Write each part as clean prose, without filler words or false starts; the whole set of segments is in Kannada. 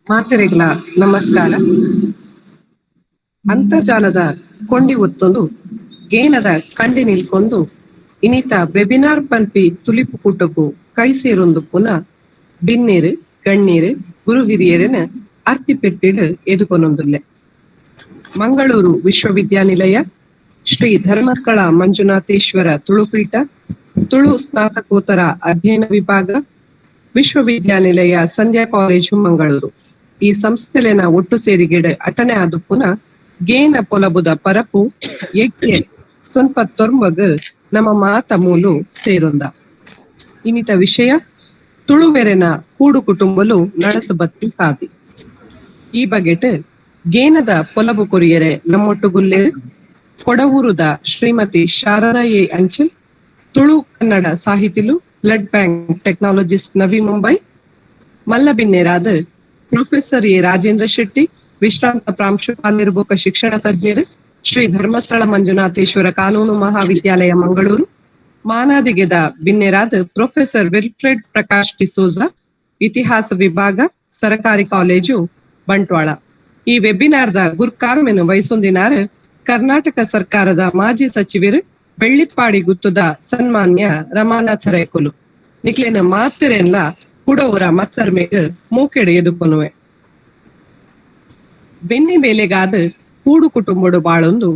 ಮಾತೆರೆಗ್ಲ ನಮಸ್ಕಾರ. ಅಂತರ್ಜಾಲದ ಕೊಂಡಿ ಒತ್ತೊಂದು ಗೇನದ ಕಂಡಿ ನಿಲ್ಕೊಂಡು ಇನಿತ ವೆಬಿನಾರ್ ಪನ್ಪಿ ತುಲಿಪು ಕೂಟಕ್ಕೂ ಕೈ ಸೇರೊಂದು ಪುನಃ ಬಿನ್ನೇರು ಗಣ್ಣೀರು ಗುರು ಹಿರಿಯರನ ಅರ್ತಿಪಿರ್ತಿಡ್ ಎದುಕೊನೊಂದುಲ್ಲೆ. ಮಂಗಳೂರು ವಿಶ್ವವಿದ್ಯಾನಿಲಯ ಶ್ರೀ ಧರ್ಮಸ್ಥಳ ಮಂಜುನಾಥೇಶ್ವರ ತುಳುಪೀಠ ತುಳು ಸ್ನಾತಕೋತ್ತರ ಅಧ್ಯಯನ ವಿಭಾಗ ವಿಶ್ವವಿದ್ಯಾನಿಲಯ ಸಂಧ್ಯಾ ಕಾಲೇಜು ಮಂಗಳೂರು ಈ ಸಂಸ್ಥೆಲೆನ ಒಟ್ಟು ಸೇರಿಗೆಡೆ ಅಟನೆ ಆದು ಪುನಃ ಗೇನ ಪೊಲಬುದ ಪರಪು ಎಗ್ಗೆ ಸ್ವಲ್ಪ ತೊರ್ಮಗ್ ನಮ್ಮ ಮಾತ ಮೂಲು ಸೇರೊಂದ ಇನ್ನಿತ ವಿಷಯ ತುಳುವೆರೆನ ಕೂಡು ಕುಟುಂಬಲು ನಡತು ಬತ್ತಿ ಕಾದಿ ಈ ಬಗೆಟ್ ಗೇನದ ಪೊಲಬು ಕೊರಿಯರೆ ನಮ್ಮೊಟ್ಟುಗುಲ್ಲೇರು ಕೊಡವೂರುದ ಶ್ರೀಮತಿ ಶಾರದಾ ಎ ಅಂಚಲ್ ತುಳು ಕನ್ನಡ ಸಾಹಿತಿಲು blood bank technologist Navi Mumbai ಮಲ್ಲಬಿನ್ನೇರಾದ ಪ್ರೊಫೆಸರ್ ಎ ರಾಜೇಂದ್ರ ಶೆಟ್ಟಿ ವಿಶ್ರಾಂತ ಪ್ರಾಂಶುಪಾಲರು ಶಿಕ್ಷಣ ತಜ್ಞರು ಶ್ರೀ ಧರ್ಮಸ್ಥಳ ಮಂಜುನಾಥೇಶ್ವರ ಕಾನೂನು ಮಹಾವಿದ್ಯಾಲಯ ಮಂಗಳೂರು ಮಾನಾದಿಗೆದ ಬಿನ್ನೇರಾದ ಪ್ರೊಫೆಸರ್ ವಿಲ್ಫ್ರೆಡ್ ಪ್ರಕಾಶ್ ಡಿಸೋಜಾ ಇತಿಹಾಸ ವಿಭಾಗ ಸರಕಾರಿ ಕಾಲೇಜು ಬಂಟ್ವಾಳ ಈ ವೆಬಿನಾರ್ದ ಗುರ್ಕಾರ್ಮೆನು ವಹಿಸೊಂದಿನಾರ ಕರ್ನಾಟಕ ಸರ್ಕಾರದ ಮಾಜಿ ಸಚಿವರು ಬೆಳ್ಳಿಪ್ಪಾಡಿ ಗುತ್ತುದ ಸನ್ಮಾನ್ಯ ರಮಾನಾಥ ರೈಕುಲು ನಿಕ್ಲಿನ ಮಾತೆರೆಲ್ಲ ಕುಡವರ ಮತ್ತರ್ಮೆಗ್ ಮೂಕೆಡು ಎದುಕೊನುವೆ ಬೆನ್ನಿ ಬೇಲೆಗಾದ ಕೂಡು ಕುಟುಂಬಡು ಬಾಳೊಂದು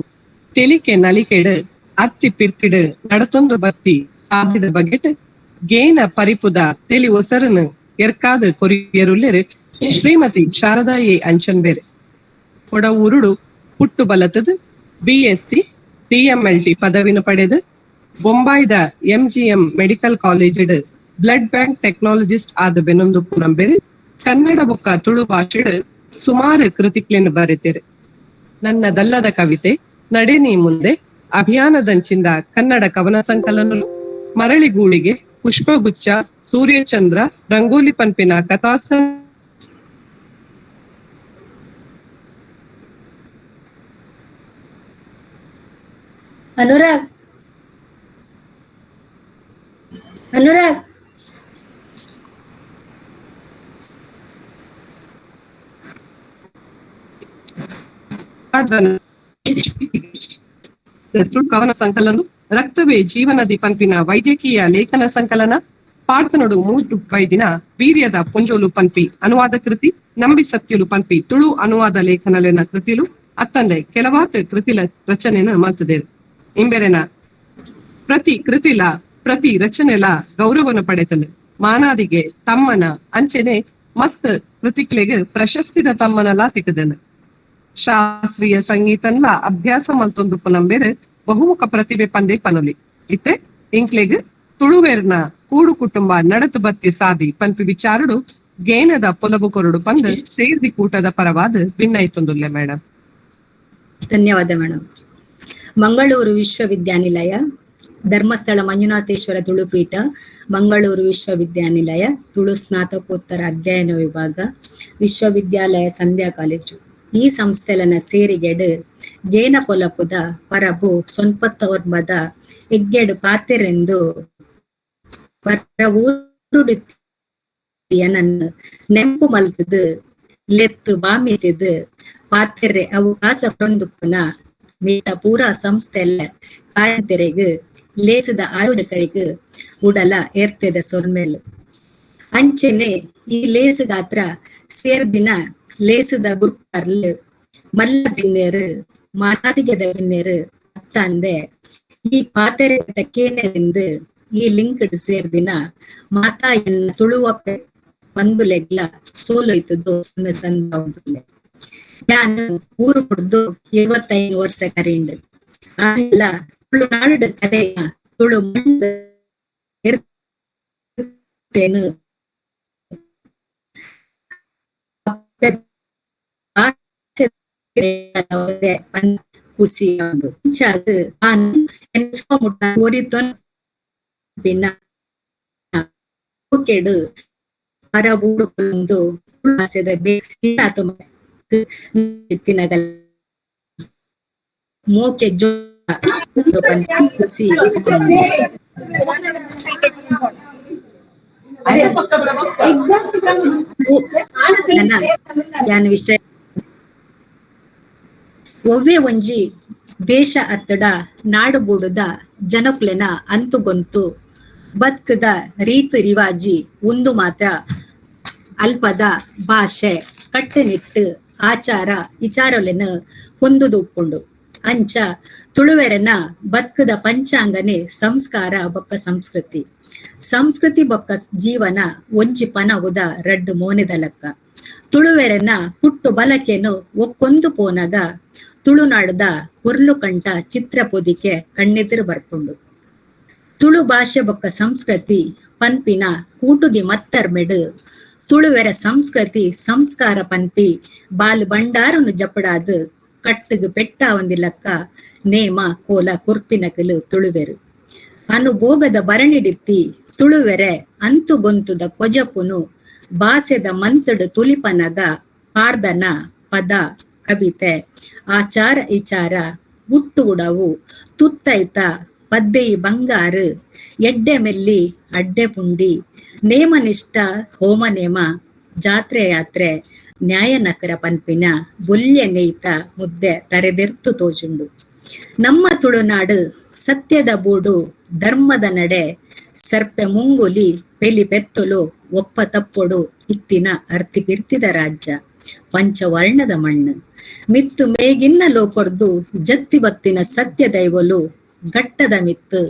ತೆಲಿಕೆ ನಲಿಕೆಡು ಅತ್ತಿ ಪಿರ್ತಿಡು ನಡತೊಂದು ಬತ್ತಿ ಸಾಧಿದ ಬಗೆಟ್ ಗೇನ ಪರಿಪುದ ತೆಲಿ ಒಸರನು ಎರ್ಕಾದ ಕೊರಿಯರುಲ್ಲೆರು ಶ್ರೀಮತಿ ಶಾರದಾ ಎ ಅಂಚನ್ ಬೇರೆ ಕೊಡವೂರುಡು ಪುಟ್ಟು ಬಲತದ BSc DMLT ಪದವಿನ ಪಡೆದು ಬೊಂಬಾಯ್ದ MGM medical college blood bank technologist ಆದ ಬೆನೊಂದು ಪುನಂಬೆರು ಕನ್ನಡ ಬೊಕ್ಕ ತುಳು ಭಾಷೆಡ್ ಸುಮಾರು ಕೃತಿಕ್ಲೆನ್ ಬರೆತೆರು. ನನ್ನದಲ್ಲದ ಕವಿತೆ ನಡೆ ನೀ ಮುಂದೆ ಅಭಿಯಾನದಂಚಿಂದ ಕನ್ನಡ ಕವನ ಸಂಕಲನಲು ಮರಳಿಗೂಳಿಗೆ ಪುಷ್ಪಗುಚ್ಛ ಸೂರ್ಯಚಂದ್ರ ರಂಗೋಲಿ ಪನ್ಪಿನ ಕಥಾಸ अनुराग अनुराग ಕವನ ಸಂಕಲನ ರಕ್ತವೇ ಜೀವನದಿ ಪಂಪಿನ ವೈದ್ಯಕೀಯ ಲೇಖನ ಸಂಕಲನ ಪಾಡ್ತನೊಡು ಮೂರು ವೈದಿನ ವೀರ್ಯದ ಪುಂಜೋಲು ಪಂಪಿ ಅನುವಾದ ಕೃತಿ ನಂಬಿ ಸತ್ಯಲು ಪಂಪಿ ತುಳು ಅನುವಾದ ಲೇಖನಲೆನ ಕೃತಿಲು ಅತ್ತಂದೆ ಕೆಲವಾತ ಕೃತಿಲ ರಚನೆನ ಮಲ್ತದೇರು ಇಂಬೆರೆನ ಪ್ರತಿ ಕೃತಿಲ ಪ್ರತಿ ರಚನೆಲ ಗೌರವನ ಪಡೆತಲು ಮಾನಾದಿಗೆ ತಮ್ಮನ ಅಂಚೆನೆ ಮಸ್ತ್ ಕೃತಿಕ್ಲೆಗ್ ಪ್ರಶಸ್ತಿದ ತಮ್ಮನಲ ತಿಕ್ಕದನು. ಶಾಸ್ತ್ರೀಯ ಸಂಗೀತನ್ಲ ಅಭ್ಯಾಸ ಮಲ್ತೊಂದು ಪುನಂಬೇರೆ ಬಹುಮುಖ ಪ್ರತಿಭೆ ಪಂದೆ ಪನುಲಿ ಇತ್ತೆ ಇಂಕ್ಲೆಗ್ ತುಳುವೇರ್ನ ಕೂಡು ಕುಟುಂಬ ನಡತು ಬತ್ತಿ ಸಾದಿ ಪನ್ಪಿ ವಿಚಾರಡು ಗೇನದ ಪೊಲಬು ಕೊರಡು ಪಂದ್ ಸೇರ್ದಿ ಕೂಟದ ಪರವಾದ ಭಿನ್ನೈತೊಂದುಲ್ಲೆ ಮೇಡಮ್. ಧನ್ಯವಾದ ಮೇಡಮ್. ಮಂಗಳೂರು ವಿಶ್ವವಿದ್ಯಾನಿಲಯ ಧರ್ಮಸ್ಥಳ ಮಂಜುನಾಥೇಶ್ವರ ತುಳುಪೀಠ ಮಂಗಳೂರು ವಿಶ್ವವಿದ್ಯಾನಿಲಯ ತುಳು ಸ್ನಾತಕೋತ್ತರ ಅಧ್ಯಯನ ವಿಭಾಗ ವಿಶ್ವವಿದ್ಯಾಲಯ ಸಂಧ್ಯಾ ಕಾಲೇಜು ಈ ಸಂಸ್ಥೆಲನ ಸೇರಿಗೆಡು ಗೇನ ಪೊಲಪುದ ಪರಬು ಸೊನ್ಪತ್ತೊರ್ಬದ ಎಗ್ಗೆಡು ಪಾತೆರೆಂದು ಪರವೂರುಡಿಯನನ್ನು ನೆಂಪು ಮಲ್ತದು ಲೆತ್ತು ಬಾಮಿತಿದು ಪಾತೆರೆ ಅವು ಕಾಸ ಕೊಂದುಪುನ ಮೀಟ ಪೂರಾ ಸಂಸ್ಥೆಲ್ಲ ಕಾಯಂತೆರೆಗ್ ಲೇಸದ ಆಯೋಜಕರಿಗೆ ಉಡಲ ಏರ್ತೆದ ಸೊರ್ಮೇಲು ಅಂಚೆನೆ ಈ ಲೇಸು ಗಾತ್ರ ಸೇರ್ದಿನ ಲೇಸದ ಗುರುಕರ್ಲು ಮಲ್ಲ ಬಿನ್ನೇರು ಮಾತಿಗೆದ ಬಿನ್ನೇರು ಅತ್ತಂದೆ ಈ ಪಾತೆರೆ ತಕ್ಕೇನೆಂದು ಈ ಲಿಂಕ್ ಸೇರ್ದಿನ ಮಾತಾ ಎನ್ನ ತುಳುವ ಪಂದುಲೆಗ್ಲ ಸೋಲೋಯ್ತದು ಸಂದೌದುಲೆ ನಾನು ಊರು ಕುಡ್ದು 25 ವರ್ಷ ಕರೆಂಡು ಆಂಡ್ಲ ತುಳುನಾಡು ಕರೆಯ ತುಳು ಮಂಡು ಇರ್ತೇನು ಖುಷಿ ಉಂಡು ಅದು ಮುಟ್ಟ ಓರಿತೊನ್ ಪಿನ್ನ ಕೆಡು ಪರ ಊರುಗೊಂದು ಆಸೆದ ತಿನ್ನಗಲ್ ಮೋಕೆ ಜೋ ಖುಷಿ ಯಾನ್ ವಿಷಯ ಒವ್ವೆ ಒಂಜಿ ದೇಶ ಅತ್ತಡ ನಾಡು ಬೂಡುದ ಜನಕ್ಲೆನ ಅಂತುಗೊಂತು ಬದುಕದ ರೀತಿ ರಿವಾಜಿ ಒಂದು ಮಾತ್ರ ಅಲ್ಪದ ಭಾಷೆ ಕಟ್ಟುನಿಟ್ಟು ಆಚಾರ ವಿಚಾರಲೆನ ಹೊಂದುದು ಉಪ್ಪುಂಡು ಅಂಚ ತುಳುವೆರನ ಬದುಕದ ಪಂಚಾಂಗನೆ ಸಂಸ್ಕಾರ ಬೊಕ್ಕ ಸಂಸ್ಕೃತಿ ಸಂಸ್ಕೃತಿ ಬೊಕ್ಕ ಜೀವನ ಒಂಜಿ ಪನವುದ ರಡ್ಡು ಮೋನೆದ ಲೆಕ್ಕ ತುಳುವೆರನ ಪುಟ್ಟು ಬಲಕೆನು ಒಕ್ಕೊಂದು ಪೋನಾಗ ತುಳುನಾಡದ ಕುರ್ಲು ಕಂಠ ಚಿತ್ರ ಪೊದಿಕೆ ಕಣ್ಣೆದುರು ಬರ್ಪುಂಡು ತುಳು ಭಾಷೆ ಬೊಕ್ಕ ಸಂಸ್ಕೃತಿ ಪನ್ಪಿನ ಕೂಟುಗಿ ಮತ್ತರ್ಮೆಡು ತುಳುವೆರ ಸಂಸ್ಕೃತಿ ಸಂಸ್ಕಾರ ಪನ್ಪಿ ಬಾಲ್ ಬಂಡಾರನು ಜಪಡಾದು ಕಟ್ಟುಗು ಪೆಟ್ಟ ಒಂದಿಲಕ್ಕ ನೇಮ ಕೋಲ ಕುರ್ಪಿನಕಲು ತುಳುವೆರು ಅನುಭೋಗದ ಬರಣಿಡಿತ್ತಿ ತುಳುವೆರೆ ಅಂತು ಗೊಂತುದ ಕೊಜಪುನು ಬಾಸೆದ ಮಂತಡು ತುಲಿಪನಗ ಪಾರ್ದನ ಪದ ಕವಿತೆ ಆಚಾರ ವಿಚಾರ ಹುಟ್ಟು ಉಡವು ತುತ್ತೈತ ಪದ್ದೆಯಿ ಬಂಗಾರು ಎಡ್ಡೆ ಮೆಲ್ಲಿ ಅಡ್ಡೆ ಪುಂಡಿ ನೇಮನಿಷ್ಠ ಹೋಮ ನೇಮ ಜಾತ್ರೆ ಯಾತ್ರೆ ನ್ಯಾಯ ನಕರ ಪನ್ಪಿನ ಬೊಲ್ಯಂಗೈತ ಮುದ್ದೆ ತರೆದೆರ್ತು ತೋಜುಂಡು ನಮ್ಮ ತುಳುನಾಡು ಸತ್ಯದ ಬೂಡು ಧರ್ಮದ ನಡೆ ಸರ್ಪೆ ಮುಂಗುಲಿ ಪೆಲಿ ಪೆತ್ತಲು ಒಪ್ಪ ತಪ್ಪೊಡು ಇತ್ತಿನ ಅರ್ತಿ ಪಿರ್ತಿದ ರಾಜ್ಯ ಪಂಚವರ್ಣದ ಮಣ್ಣು ಮಿತ್ತು ಮೇಗಿನ್ನ ಲೋಕೊರ್ದು ಜತ್ತಿ ಬತ್ತಿನ ಸತ್ಯ ದೈವಲು ಗಟ್ಟದ ಮಿತ್ತು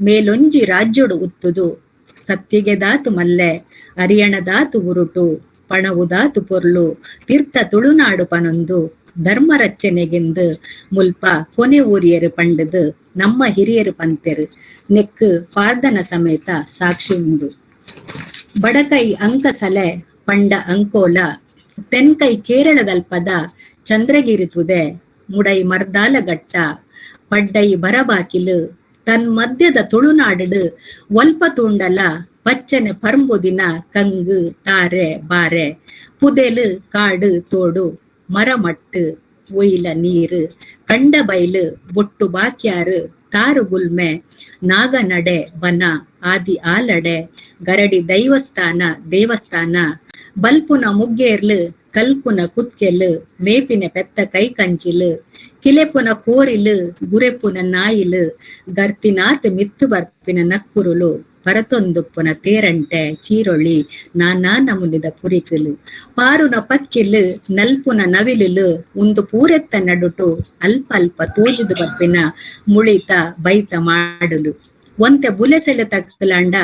ಮೇಲೊಂಜಿ ರಾಜ್ಯಡು ಉತ್ತುದು ಸತ್ತಿಗೆ ದಾತು ಮಲ್ಲೆ ಅರಿಯಣದಾತು ಉರುಟು ಪಣವುದಾತು ಪೊರ್ಲು ತೀರ್ಥ ತುಳುನಾಡು ಪನೊಂದು ಧರ್ಮ ರಚನೆಗೆಂದು ಮುಲ್ಪ ಕೊನೆ ಊರಿಯರು ಪಂಡದು ನಮ್ಮ ಹಿರಿಯರು ಪಂತೆರು ನೆಕ್ಕು ಪಾರ್ದನ ಸಮೇತ ಸಾಕ್ಷಿ ಉಂಡು ಬಡಕೈ ಅಂಕಸಲೆ ಪಂಡ ಅಂಕೋಲ ತೆನ್ಕೈ ಕೇರಳದಲ್ಪದ ಚಂದ್ರಗಿರಿ ತುದೆ ಮುಡೈ ಮರ್ದಾಲಗಟ್ಟ ಪಡ್ಡೈ ಬರಬಾಕಿಲು ತನ್ ಮಧ್ಯದ ತುಳುನಾಡು ಒಲ್ಪ ತೂಂಡಲ ಪಚ್ಚನೆ ಪರ್ಂಬುದಿನ ಕಂಗು ತಾರೆ ಬಾರೆ ಪುದೆಲು ಕಾಡು ತೋಡು ಮರಮಟ್ಟು ಒಯ್ಲ ನೀರು ಕಂಡ ಬೈಲು ಬೊಟ್ಟು ಬಾಕ್ಯಾರು ತಾರು ಗುಲ್ಮೆ ನಾಗನಡೆ ವನ ಆದಿ ಆಲಡೆ ಗರಡಿ ದೇವಸ್ಥಾನ ಬಲ್ಪುನ ಮುಗ್ಗೇರ್ಲು ಕಲ್ಪುನ ಕುತ್ಕೆಲು ಮೇಪಿನ ಪೆತ್ತ ಕೈ ಕಂಚಿಲು ಕಿಲೆಪುನ ಕೋರಿಲು ಗುರೆಪುನ ನಾಯಿಲು ಗರ್ತಿನಾತ್ ಮಿತ್ತು ಬರ್ಪಿನ ನಕ್ಕುರುಲು ಪರತೊಂದುಪ್ಪುನ ತೇರಂಟೆ ಚೀರೊಳಿ ನಾನಾ ನಮುನಿದ ಪುರಿಕಲು ಪಾರುನ ಪಕ್ಕಿಲು ನಲ್ಪುನ ನವಿಲು ಒಂದು ಪೂರೆತ್ತ ನಡುಟು ಅಲ್ಪ ಅಲ್ಪ ತೋಜುದು ಬರ್ಪಿನ ಮುಳಿತ ಬೈತ ಮಾಡುಲು ಒಂತೆ ಬುಲೆಸೆಲೆ ತಕ್ಕಲಾಂಡ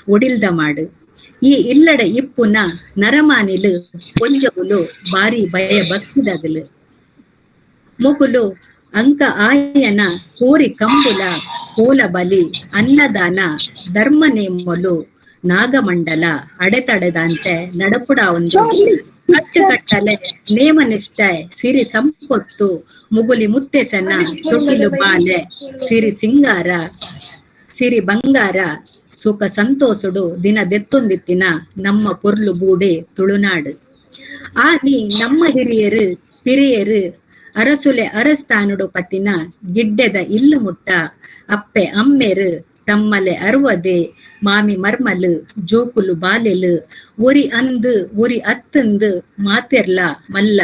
ಒಡಿಲ್ದ ಮಾಡು ಈ ಇಲ್ಲಡ ಇಪ್ಪುನ ನರಮಾನಿಲು ಕೊಂಜಗುಲು ಬಾರಿ ಭಯ ಭಕ್ತಿದಗಲು ಮುಗುಲು ಅಂಕ ಆಯನ ಕೋರಿ ಕಂಬುಲ ಕೋಲ ಬಲಿ ಅನ್ನದಾನ ಧರ್ಮ ನೇಮಲು ನಾಗಮಂಡಲ ಅಡೆತಡೆದಂತೆ ನಡಪುಡ ಒಂದು ಕಟ್ಟಲೆ ನೇಮನಿಷ್ಠೆ ಸಿರಿ ಸಂಪತ್ತು ಮುಗುಲಿ ಮುತ್ತೆಸನ ತೊಟ್ಟಿಲು ಬಾಲೆ ಸಿರಿ ಸಿಂಗಾರ ಸಿರಿ ಬಂಗಾರ ಸುಖ ಸಂತೋಷಡು ದಿನ ದೆತ್ತೊಂದಿತ್ತಿನ ನಮ್ಮ ಪೊರ್ಲು ಬೂಡೆ ತುಳುನಾಡು ನೀ ನಮ್ಮ ಹಿರಿಯರು ಪಿರಿಯರು ಅರಸುಲೆ ಅರಸ್ತಾನುಡು ಪತ್ತಿನ ಗಿಡ್ಡೆದ ಇಲ್ಲು ಮುಟ್ಟ ಅಪ್ಪೆ ಅಮ್ಮೆರು ತಮ್ಮಲೆ ಅರುವದೆ ಮಾಮಿ ಮರ್ಮಲು ಜೋಕುಲು ಬಾಲೆಲು ಒರಿ ಅಂದು ಒರಿ ಅತ್ತಂದು ಮಾತೆರ್ಲ ಮಲ್ಲ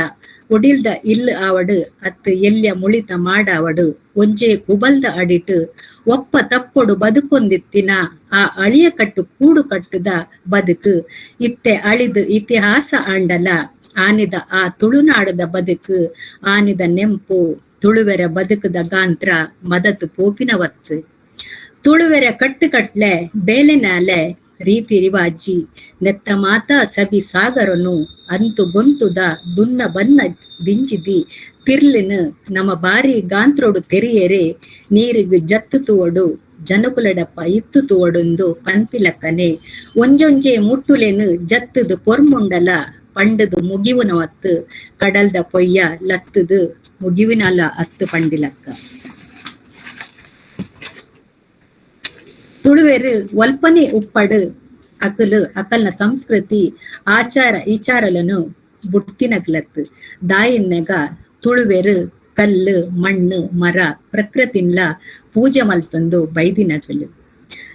ಒಡಿಲ್ದ ಇಲ್ಲು ಆವಡು ಅತ್ತು ಎಲ್ಯ ಮುಳಿತ ಮಾಡಾವಡು ಒಂಜೆ ಕುಬಲ್ದ ಅಡಿಟು ಒಪ್ಪ ತಪ್ಪೊಡು ಬದುಕೊಂದಿತ್ತಿನ ಆ ಅಳಿಯ ಕಟ್ಟು ಕೂಡು ಕಟ್ಟುದ ಬದುಕು ಇತ್ತೆ ಅಳಿದು ಇತಿಹಾಸ ಆಂಡಲ ಆನಿದ ಆ ತುಳುನಾಡದ ಬದುಕು ಆನಿದ ನೆಂಪು ತುಳುವೆರ ಬದುಕದ ಗಾಂತ್ರ ಮದತು ಪೋಪಿನವತ್ತು ತುಳುವೆರ ಕಟ್ಟುಕಟ್ಲೆ ಬೇಲೆನಾಲೆ ರೀತಿ ರಿವಾಜಿ ನೆತ್ತ ಮಾತಾ ಸಬಿ ಸಾಗರನು ಅಂತು ಗೊಂತುದ ದುನ್ನ ಬನ್ನ ದಿಂಚಿದಿ ತಿರ್ಲಿನ ನಮ್ಮ ಬಾರಿ ಗಾಂತ್ರೋಡು ತೆರಿಯರೆ ನೀರಿಗು ಜತ್ತು ತೂವಡು ಜನಕುಲಡಪ್ಪ ಇತ್ತು ತೂವಡೊಂದು ಪಂಪಿಲಕ್ಕನೆ ಒಂಜೊಂಜೆ ಮುಟ್ಟುಲೆನು ಜತ್ತದು ಪೊರ್ಮುಂಡಲ ಪಂಡದು ಮುಗಿವುನ ಅತ್ತು ಕಡಲ್ದ ಪೊಯ್ಯ ಲತ್ತದು ಮುಗಿವಿನಲ ಅತ್ತು ಪಂಡಿಲಕ್ಕ ತುಳುವೆರು ಒಲ್ಪನೆ ಉಪ್ಪಡು ಅಕಲ್ನ ಸಂಸ್ಕೃತಿ ಆಚಾರ ವಿಚಾರలను ಬುಡ್ತಿನಗ್ಲತ್ತು ದಾಯಿನ್ನೆಗ ತುಳುವೆರು ಕಲ್ಲು ಮಣ್ಣು ಮರ ಪ್ರಕೃತಿನ್ಲ ಪೂಜೆ ಮಲ್ತೊಂದು ಬೈದಿನಗಲು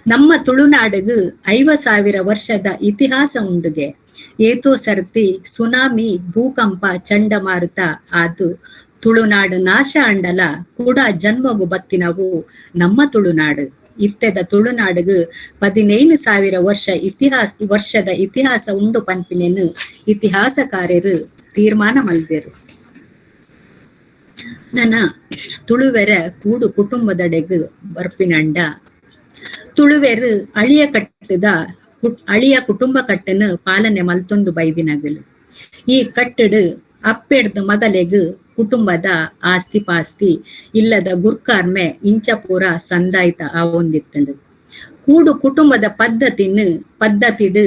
ನಮ್ಮ ತುಳುನಾಡಿಗೂ 50,000 ವರ್ಷದ ಇತಿಹಾಸ ಉಂಡುಗೆ. ಏತೋ ಸರ್ತಿ ಸುನಾಮಿ, ಭೂಕಂಪ, ಚಂಡಮಾರುತ ಆದು ತುಳುನಾಡು ನಾಶ ಅಂಡಲ ಕೂಡ ಜನ್ಮಗು ಬತ್ತಿನವು ನಮ್ಮ ತುಳುನಾಡು. ಇತ್ತೆದ ತುಳುನಾಡಿಗೂ 15,000 ವರ್ಷದ ಇತಿಹಾಸ ಉಂಡು ಪನ್ಪಿನೆನು ಇತಿಹಾಸಕಾರರು ತೀರ್ಮಾನ ಮಲ್ದೆರು. ನನ್ನ ತುಳುವೆರ ಕೂಡು ಕುಟುಂಬದಡೆಗು ಬರ್ಪಿನಂಡ ತುಳುವೆರು ಅಳಿಯ ಕುಟುಂಬ ಕಟ್ಟನ್ನು ಪಾಲನೆ ಮಲ್ತೊಂದು ಬೈದಿನಗಲು. ಈ ಕಟ್ಟಡು ಅಪ್ಪೆಡ್ದು ಮಗಲೆಗು ಕುಟುಂಬದ ಆಸ್ತಿ ಪಾಸ್ತಿ ಇಲ್ಲದ ಗುರ್ಕಾರ್ಮೆ ಇಂಚಪೂರ ಸಂದಾಯ್ತ ಆವೊಂದಿತ್ತಂಡು. ಕೂಡು ಕುಟುಂಬದ ಪದ್ಧತಿಡು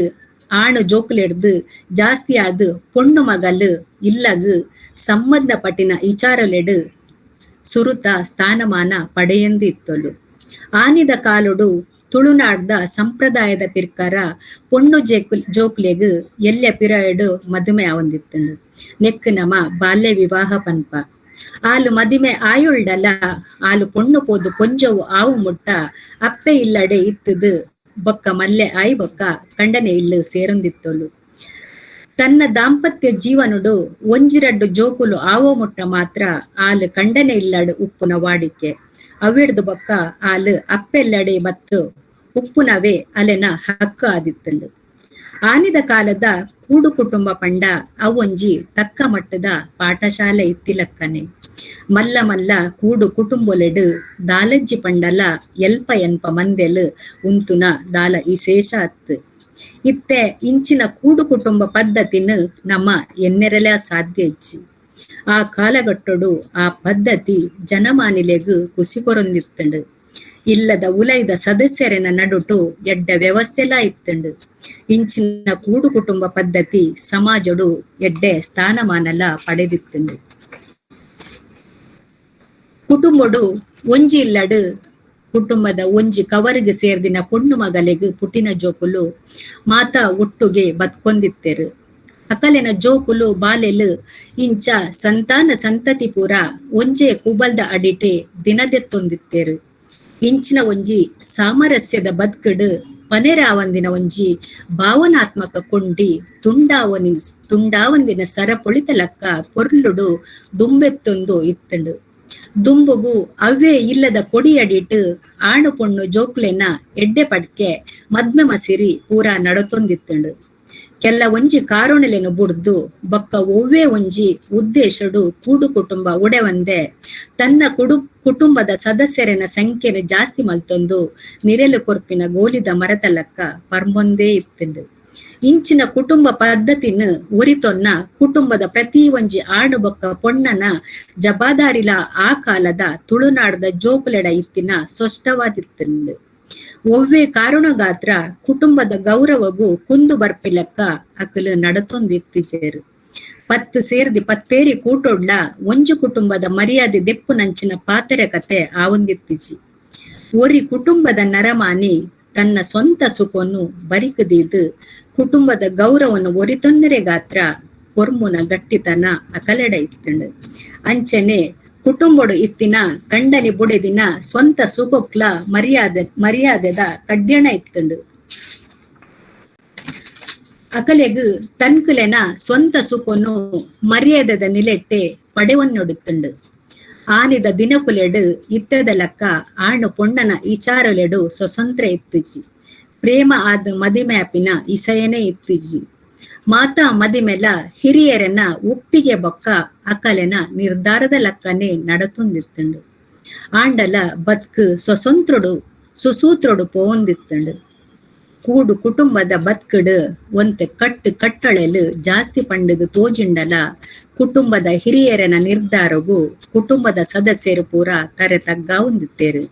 ಆಣು ಜೋಕುಲೆಡ್ದು ಜಾಸ್ತಿ ಆದು ಪೊಣ್ಣು ಮಗಲು ಇಲ್ಲಗು ಸಂಬಂಧಪಟ್ಟಿನ ವಿಚಾರಲೆಡು ಸುರುತ ಸ್ಥಾನಮಾನ ಪಡೆಯೊಂದು ಇತ್ತಲು. ಆನಿದ ಕಾಲುಡು ತುಳುನಾಡ್ದ ಸಂಪ್ರದಾಯದ ಪಿರ್ಕಾರ ಪೊಣ್ಣು ಜೋಕ್ಲೆಗು ಎಲ್ಲ ಪಿರಾಯಡು ಮದುವೆ ಆವೊಂದಿತ್ತಂಡು. ನೆಕ್ ನಮ ಬಾಲ್ಯ ವಿವಾಹ ಪನ್ಪ ಆಲು ಮದಿಮೆ ಆಯುಳ್ಡಲ ಆಲು ಪೊಣ್ಣು ಪೋದು ಕೊಂಜವು ಆವು ಮುಟ್ಟ ಅಪ್ಪೆ ಇಲ್ಲಡೆ ಇತ್ತದು ಬೊಕ್ಕ ಮಲ್ಲೆ ಆಯಿ ಬೊಕ್ಕ ಕಂಡನೆ ಇಲ್ಲು ಸೇರೊಂದಿತ್ತೋಲು. ತನ್ನ ದಾಂಪತ್ಯ ಜೀವನುಡು ಒಂಜಿರಡ್ಡು ಜೋಕುಲು ಆವೋ ಮುಟ್ಟ ಮಾತ್ರ ಆಲು ಕಂಡನೆ ಇಲ್ಲಡು ಉಪ್ಪುನ ವಾಡಿಕೆ. ಅವಿಡ್ದು ಬೊಕ್ಕ ಆಲು ಅಪ್ಪೆಲ್ಲಡೆ ಬತ್ತು ಉಪ್ಪುನವೇ ಅಲೆನ ಹಕ್ಕು ಆದಿತ್ತಂಡು. ಆನಿದ ಕಾಲದ ಕೂಡು ಕುಟುಂಬ ಪಂಡ ಅವೊಂಜಿ ತಕ್ಕ ಮಟ್ಟದ ಪಾಠಶಾಲೆ ಇತ್ತಿಲಕ್ಕನೆ. ಮಲ್ಲ ಮಲ್ಲ ಕೂಡು ಕುಟುಂಬೊಲೆಡು ದಾಲಜ್ಜಿ ಪಂಡಲ ಎಲ್ಪ ಎನ್ಪ ಮಂದೆಲು ಉಂತುನ ದಾಲ ವಿಶೇಷ ಅತ್ತು. ಇತ್ತೆ ಇಂಚಿನ ಕೂಡು ಕುಟುಂಬ ಪದ್ಧತಿನು ನಮ್ಮ ಎನ್ನೆರಲ ಸಾಧ್ಯ ಇಚ್ಚಿ. ಆ ಕಾಲಘಟ್ಟಡು ಆ ಪದ್ಧತಿ ಜನಮಾನಿಲೆಗು ಕುಸಿಕೊರೊಂದಿತ್ತಂಡು. ಇಲ್ಲದ ಉಲೈದ ಸದಸ್ಯರನ ನಡುಟು ಎಡ್ಡ ವ್ಯವಸ್ಥೆಲ ಇತ್ತಂಡು. ಇಂಚಿನ ಕೂಡು ಕುಟುಂಬ ಪದ್ಧತಿ ಸಮಾಜಡು ಎಡ್ಡೆ ಸ್ಥಾನಮಾನಲ ಪಡೆದಿತ್ತಂಡು. ಕುಟುಂಬಡು ಒಂಜಿ ಇಲ್ಲಡು ಕುಟುಂಬದ ಒಂಜಿ ಕವರಿಗೆ ಸೇರ್ದಿನ ಪೊಣ್ಣು ಮಗಲೆಗು ಪುಟ್ಟಿನ ಜೋಕುಲು ಮಾತ ಒಟ್ಟುಗೆ ಬತ್ಕೊಂದಿತ್ತೆರು. ಅಕಲೆನ ಜೋಕುಲು ಬಾಲೆಲು ಇಂಚ ಸಂತಾನ ಸಂತತಿ ಪೂರ ಒಂಜೆ ಕುಬಲ್ದ ಅಡಿಟೆ ದಿನದೆತ್ತೊಂದಿತ್ತೆರು. ಇಂಚಿನ ಒಂಜಿ ಸಾಮರಸ್ಯದ ಬದುಕಡು ಪನೆರಾವಂದಿನ ಒಂಜಿ ಭಾವನಾತ್ಮಕ ಕೊಂಡಿ ತುಂಡಾವಂದಿನ ಸರಪೊಳಿತಲಕ್ಕ ಪೊರ್ಲುಡು ದುಂಬೆತ್ತೊಂದು ಇತ್ತಂಡು. ದುಂಬುಗು ಅವ್ವೇ ಇಲ್ಲದ ಕೊಡಿಯಡಿಟ್ಟು ಆಣು ಪೊಣ್ಣು ಜೋಕ್ಲೆನ ಎಡ್ಡೆ ಪಡ್ಕೆ ಮದ್ಮೆ ಮಸಿರಿ ಪೂರ ನಡತೊಂದಿತ್ತಂಡು. ಕೆಲ ಒಂಜಿ ಕಾರಣಲೆನು ಬುಡ್ದು ಬೊಕ್ಕ ಒವ್ವೇ ಒಂಜಿ ಉದ್ದೇಶಡು ಕೂಡು ಕುಟುಂಬ ಉಡೆವಂದೆ ತನ್ನ ಕುಟುಂಬದ ಸದಸ್ಯರನ ಸಂಖ್ಯೆನ ಜಾಸ್ತಿ ಮಲ್ತೊಂದು ನಿರೆಲು ಕೊರ್ಪಿನ ಗೋಲಿದ ಮರತಲಕ್ಕ ಪರ್ಮೊಂದೇ ಇತ್ತಂಡು. ಇಂಚಿನ ಕುಟುಂಬ ಪದ್ಧತಿನ ಉರಿತೊನ್ನ ಕುಟುಂಬದ ಪ್ರತಿ ಒಂಜಿ ಆಡು ಬೊಕ್ಕ ಪೊಣ್ಣನ ಜವಾಬ್ದಾರಿಲ ಆ ಕಾಲದ ತುಳುನಾಡದ ಜೋಕುಲೆಡ ಇತ್ತಿನ ಸ್ಪಷ್ಟವಾದಿತ್ತಂಡು. ಒವ್ವೇ ಕಾರಣಗಾತ್ರ ಕುಟುಂಬದ ಗೌರವಗೂ ಕುಂದು ಬರ್ಪಿಲಕ್ಕ ಅಕಲು ನಡತೊಂದಿತ್ತಿಜೇರು. ಪತ್ತು ಸೇರ್ದಿ ಪತ್ತೇರಿ ಕೂಟೊಡ್ಲ ಒಂಜು ಕುಟುಂಬದ ಮರ್ಯಾದೆ ದೆಪ್ಪು ನಂಚಿನ ಪಾತೆರೆ ಕತೆ ಆವೊಂದಿತ್ತಿಜಿ. ಒರಿ ಕುಟುಂಬದ ನರಮಾನಿ ತನ್ನ ಸ್ವಂತ ಸುಖವನ್ನು ಬರಿಕದಿದ್ದು ಕುಟುಂಬದ ಗೌರವವನ್ನು ಒರಿತೊಂದರೆ ಗಾತ್ರ ಕೊರ್ಮುನ ಗಟ್ಟಿತನ ಅಕಲೆಡ ಇತ್ತಂಡು. ಅಂಚನೆ ಕುಟುಂಬಡು ಇತ್ತಿನ ಕಂಡನಿ ಬುಡೆದಿನ ಸ್ವಂತ ಸುಖಕ್ಲ ಮರ್ಯಾದೆದ ಕಡ್ಯಣ ಇತ್ತಂಡು. ಅಕಲೆಗು ತನ್ಕುಲೆನ ಸ್ವಂತ ಸುಖನು ಮರ್ಯಾದೆದ ನಿಲೆಟ್ಟೆ ಪಡೆವನ್ನೊಡುತ್ತಂಡು. ಆನಿದ ದಿನಕುಲೆಡು ಇತ್ತದ ಲಕ್ಕ ಆಣು ಪೊಣ್ಣನ ವಿಚಾರಲೆಡು ಸ್ವತಂತ್ರ ಇತ್ತಿಜಿ. ಪ್ರೇಮ ಆದ ಮದಿಮ್ಯಾಪಿನ ಇಸಯನೇ ಇತ್ತಿಜಿ. ಮಾತಾ ಮದಿಮೆಲ ಹಿರಿಯರನ್ನ ಒಪ್ಪಿಗೆ ಬೊಕ್ಕ ಅಕಲೆನ ನಿರ್ಧಾರದ ಲಕ್ಕನೆ ನಡತೊಂದಿತ್ತಂಡು. ಆಂಡಲ ಬದುಕು ಸುಸೂತ್ರೊಡು ಪೋವಂದಿತ್ತಂಡು. ಕೂಡು ಕುಟುಂಬದ ಬದುಕಡು ಒಂತೆ ಕಟ್ಟಳೆಲು ಜಾಸ್ತಿ ಪಂಡದು ತೋಜಿಂಡಲ ಕುಟುಂಬದ ಹಿರಿಯರನ ನಿರ್ಧಾರಗೂ ಕುಟುಂಬದ ಸದಸ್ಯರು ಪೂರ ತರೆ ತಗ್ಗಾವುಂದಿತ್ತೇರು.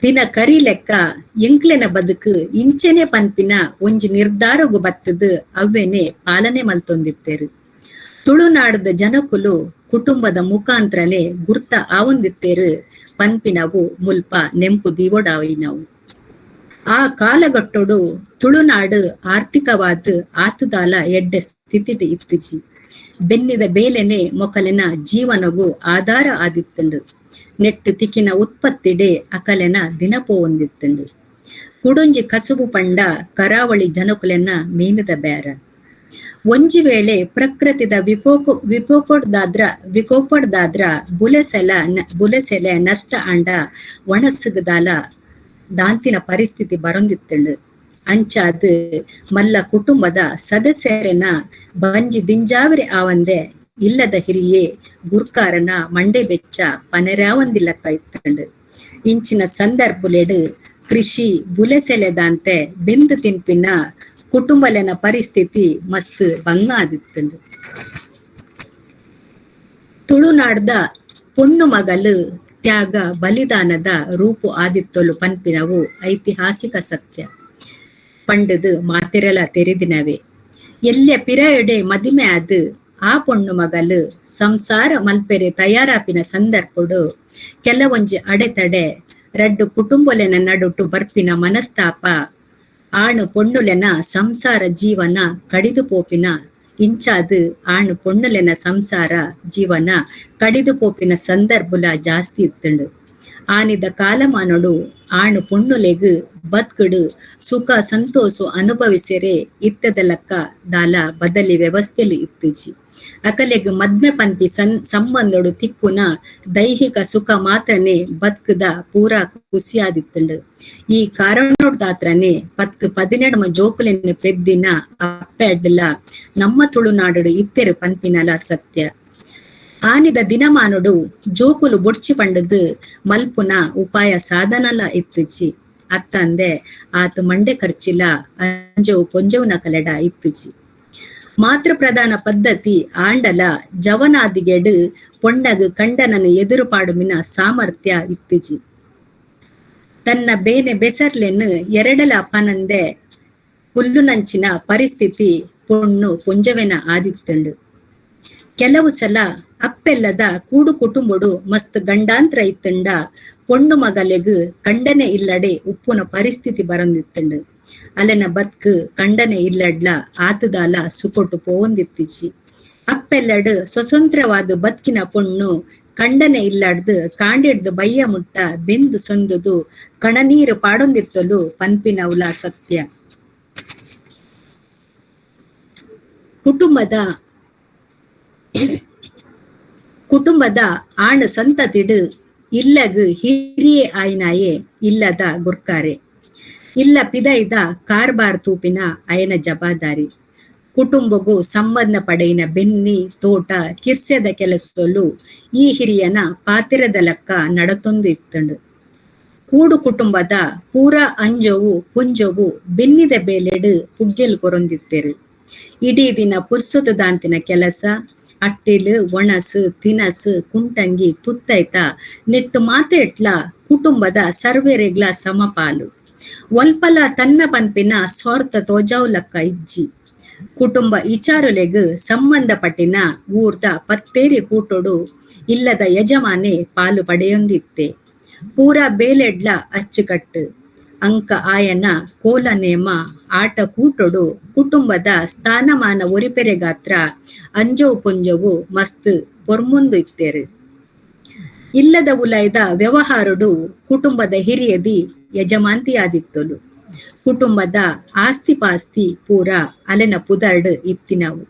ದಿನ ಕರಿ ಲೆಕ್ಕ ಎಂಕ್ಲೆನ ಬದುಕು ಇಂಚೆನೆ ಪನ್ಪಿನ ಒಂಜಿ ನಿರ್ಧಾರಗು ಬತ್ತದು ಅವ್ವೆನೆ ಪಾಲನೆ ಮಲ್ತೊಂದಿತ್ತೇರು. ತುಳುನಾಡದ ಜನಕುಲು ಕುಟುಂಬದ ಮುಖಾಂತರನೆ ಗುರ್ತ ಆವೊಂದಿತ್ತೇರು ಪನ್ಪಿನವು ಮುಲ್ಪ ನೆಂಪು ದೀವೊಡಾವಿನವು. ಆ ಕಾಲಘಟ್ಟೊಡು ತುಳುನಾಡು ಆರ್ಥಿಕವಾದ ಆತದಾಲ ಎಡ್ಡೆ ಸ್ಥಿತಿಟ್ ಇತ್ತಿಜಿ. ಬೆನ್ನಿದ ಬೇಲೆನೆ ಮೊಕಲೆನ ಜೀವನಗೂ ಆಧಾರ ಆದಿತ್ತಂಡು. ನೆಟ್ಟು ತಿಕ್ಕಿನ ಉತ್ಪತ್ತಿಡೆ ಅಕಲೆನ ದಿನಪೋ ಹೊಂದಿತ್ತಂಡು. ಕುಡೊಂಜಿ ಕಸುಬು ಪಂಡ ಕರಾವಳಿ ಜನಕುಲೆನ ಮೀನದ ಬ್ಯಾರ. ಒಂಜಿ ವೇಳೆ ಪ್ರಕೃತಿದ ವಿಕೋಪಡ್ದಾದ್ರ ಬುಲೆಸೆಲೆ ನಷ್ಟ ಅಂಡ ಒಣಸುಗದಾಲ ದಾಂತಿನ ಪರಿಸ್ಥಿತಿ ಬರೊಂದಿತ್ತಂಡು. ಅಂಚಾದ್ ಮಲ್ಲ ಕುಟುಂಬದ ಸದಸ್ಯರನ್ನ ಬಂಜಿ ದಿಂಜಾವರಿ ಆವಂದೆ ಇಲ್ಲದ ಹಿರಿಯೇ ಗುರ್ಕಾರನ ಮಂಡೆ ಬೆಚ್ಚ ಪನೆರಾವಂದಿಲ್ಲಕ್ಕ ಇತ್ತಂಡು. ಇಂಚಿನ ಸಂದರ್ಭುಲೆಡು ಕೃಷಿ ಬುಲೆಸೆಲೆದಂತೆ ಬೆಂದು ತಿನ್ಪಿನ ಕುಟುಂಬಲೆನ ಪರಿಸ್ಥಿತಿ ಮಸ್ತ್ ಬಂಗಾದಿತ್ತಂಡು. ತುಳುನಾಡ್ದ ಪೊಣ್ಣು ಮಗಲು ತ್ಯಾಗ ಬಲಿದಾನದ ರೂಪು ಆದಿತ್ತೊಲು ಪನ್ಪಿನವು ಐತಿಹಾಸಿಕ ಸತ್ಯ. ಪಂಡದು ಮಾತಿರಲ ತೆರೆದಿನವೆ. ಎಲ್ಲೆ ಪಿರಯೊಡೆ ಮದಿಮೆ ಆದ್ ಆ ಪೊಣ್ಣು ಮಗಲು ಸಂಸಾರ ಮಲ್ಪೆರೆ ತಯಾರಾಪಿನ ಸಂದರ್ಭಡು ಕೆಲವೊಂಜಿ ಅಡೆತಡೆ ರಡ್ಡು ಕುಟುಂಬಲೆನ ನಡುಟು ಬರ್ಪಿನ ಮನಸ್ತಾಪ ಆಣು ಪೊಣ್ಣುಲೆನ ಸಂಸಾರ ಜೀವನ ಕಡಿದು ಪೋಪಿನ ಇಂಚಾದ್ ಆಣು ಪೊಣ್ಣುಲೆನ ಸಂಸಾರ ಜೀವನ ಕಡಿದು ಪೋಪಿನ ಸಂದರ್ಭುಲ ಜಾಸ್ತಿ ಇತ್ತಂಡು. ಆನಿದ ಕಾಲಮಾನೊಡು ಆಣು ಪೊಣ್ಣುಲೆಗ್ ಬದ್ಕುಡು ಸುಖ ಸಂತೋಷು ಅನುಭವಿಸಿರೆ ಇತ್ತದ ಲೆಕ್ಕ ದಾಲ ಬದಲಿ ವ್ಯವಸ್ಥೆಲಿ ಇತ್ತುಜಿ. ಅಕಲೆಗ್ ಮದ್ಮೆ ಪನ್ಪಿ ಸಂಬಂಧಡು ತಿಕ್ಕುನ ದೈಹಿಕ ಸುಖ ಮಾತ್ರನೇ ಬದುಕದ ಪೂರಾ ಖುಷಿಯಾದಿತ್ತಂಡು. ಈ ಕಾರಣದಾತ್ರನೇ 10-12 ಜೋಕುಲೆನ್ನು ಪೆದ್ದಿನ ಅಪ್ಪೆಡ್ಲ ನಮ್ಮ ತುಳುನಾಡು ಇತ್ತೆರು ಪನ್ಪಿನಲ ಸತ್ಯ. ಆನಿದ ದಿನಮಾನುಡು ಜೋಕುಲು ಬೊಡ್ಚಿ ಪಂಡದು ಮಲ್ಪುನ ಉಪಾಯ ಸಾಧನಲ ಇತ್ತುಜಿ. ಅತ್ತಂದೆ ಆತ ಮಂಡೆ ಖರ್ಚಿಲ ಅಂಜವು ಪೊಂಜವುನ ಕಲೆಡ ಇತ್ತುಜಿ. ಮಾತೃ ಪ್ರಧಾನ ಪದ್ಧತಿ ಆಂಡಲ ಜವನಾದಿಗೆಡು ಪೊಂಡಗ್ ಕಂಡನನ್ನು ಎದುರು ಪಾಡುಮಿನ ಸಾಮರ್ಥ್ಯ ಇತ್ತುಜಿ. ತನ್ನ ಬೇನೆ ಬೆಸರ್ಲೆನ್ನು ಎರಡಲ ಪನಂದೆ ಹುಲ್ಲುನಂಚಿನ ಪರಿಸ್ಥಿತಿ ಪೊಣ್ಣು ಪೊಂಜವೆನ ಆದಿತ್ತಂಡು. ಕೆಲವು ಸಲ ಅಪ್ಪೆಲ್ಲದ ಕೂಡು ಕುಟುಂಬಡು ಮಸ್ತ್ ಗಂಡಾಂತರ ಇತ್ತಂಡ ಪೊಣ್ಣು ಮಗಲೆಗ್ ಕಂಡನೆ ಇಲ್ಲಡೆ ಉಪ್ಪುನ ಪರಿಸ್ಥಿತಿ ಬರಂದಿತ್ತಂಡು. ಅಲೆನ ಬದ್ಕು ಕಂಡನೆ ಇಲ್ಲಡ್ಲ ಆತದಾಲ ಸುಕೊಟ್ಟು ಪೋವಂದಿತ್ತಿಜಿ. ಅಪ್ಪೆಲ್ಲಡು ಸ್ವತಂತ್ರವಾದ ಬದುಕಿನ ಪೊಣ್ಣು ಕಂಡನೆ ಇಲ್ಲಾಡ್ದು ಕಾಂಡಿಡ್ದು ಬಯ್ಯ ಮುಟ್ಟ ಬೆಂದು ಸೊಂದುದು ಕಣನೀರು ಪಾಡೊಂದಿತ್ತಲು ಪನ್ಪಿನವುಲ ಸತ್ಯ. ಕುಟುಂಬದ ಆಣು ಸಂತತಿಡು ಇಲ್ಲಗ್ ಹಿರಿಯೇ ಆಯ್ನಾಯೇ ಇಲ್ಲದ ಗುರ್ಕಾರೆ ಇಲ್ಲ ಪಿದೈದ ಕಾರ್ಬಾರ್ ತೂಪಿನ ಅಯನ ಜವಾಬ್ದಾರಿ. ಕುಟುಂಬಗೂ ಸಂಬಂಧ ಪಡೆಯಿನ ಬೆನ್ನಿ ತೋಟ ಕಿರ್ಸೆದ ಕೆಲಸದಲ್ಲೂ ಈ ಹಿರಿಯನ ಪಾತಿರದ ಲೆಕ್ಕ ನಡತೊಂದು ಇತ್ತಂಡು. ಕೂಡು ಕುಟುಂಬದ ಪೂರಾ ಅಂಜವು ಪುಂಜವು ಬೆನ್ನಿದ ಬೇಲೆಡು ಪುಗ್ಗೆಲ್ ಕೊರೊಂದಿತ್ತೆರು. ಇಡೀ ದಿನ ಪುರ್ಸೊದು ದಾಂತಿನ ಕೆಲಸ ಅಟ್ಟಿಲು ಒಣಸು ತಿನಸು ಕುಂಟಂಗಿ ತುತ್ತೈತ ನೆಟ್ಟು ಮಾತೆಟ್ಲ ಕುಟುಂಬದ ಸರ್ವೇರೆಗ್ಲ ಸಮಪಾಲು. ಒಲ್ಪಲ ತನ್ನ ಪನ್ಪಿನ ಸ್ವಾರ್ಥ ತೋಜಾವುಲಕ್ಕ ಇಜ್ಜಿ. ಕುಟುಂಬ ಇಚಾರುಲೆಗ್ ಸಂಬಂಧಪಟ್ಟಿನ ಊರ್ದ ಪತ್ತೇರಿ ಕೂಟೊಡು ಇಲ್ಲದ ಯಜಮಾನೆ ಪಾಲು ಪಡೆಯೊಂದಿತ್ತೆ. ಪೂರಾ ಬೇಲೆಡ್ಲ ಅಚ್ಚುಕಟ್ಟು ಅಂಕ ಆಯನ ಕೋಲ ನೇಮ ಆಟ ಕೂಟೊಡು ಕುಟುಂಬದ ಸ್ಥಾನಮಾನ ಒರಿಪೆರೆ ಗಾತ್ರ ಅಂಜವು ಪುಂಜವು ಮಸ್ತ್ ಪೊರ್ಮುಂದು ಇತ್ತೇರು. ಇಲ್ಲದ ಉಲೈದ ವ್ಯವಹಾರಡು ಕುಟುಂಬದ ಹಿರಿಯದಿ ಯಜಮಾಂತಿಯಾದಿತ್ತಲು. ಕುಟುಂಬದ ಆಸ್ತಿ ಪಾಸ್ತಿ ಪೂರ ಅಲೆನ ಪುದರ್ಡ್ ಇತ್ತಿನವು.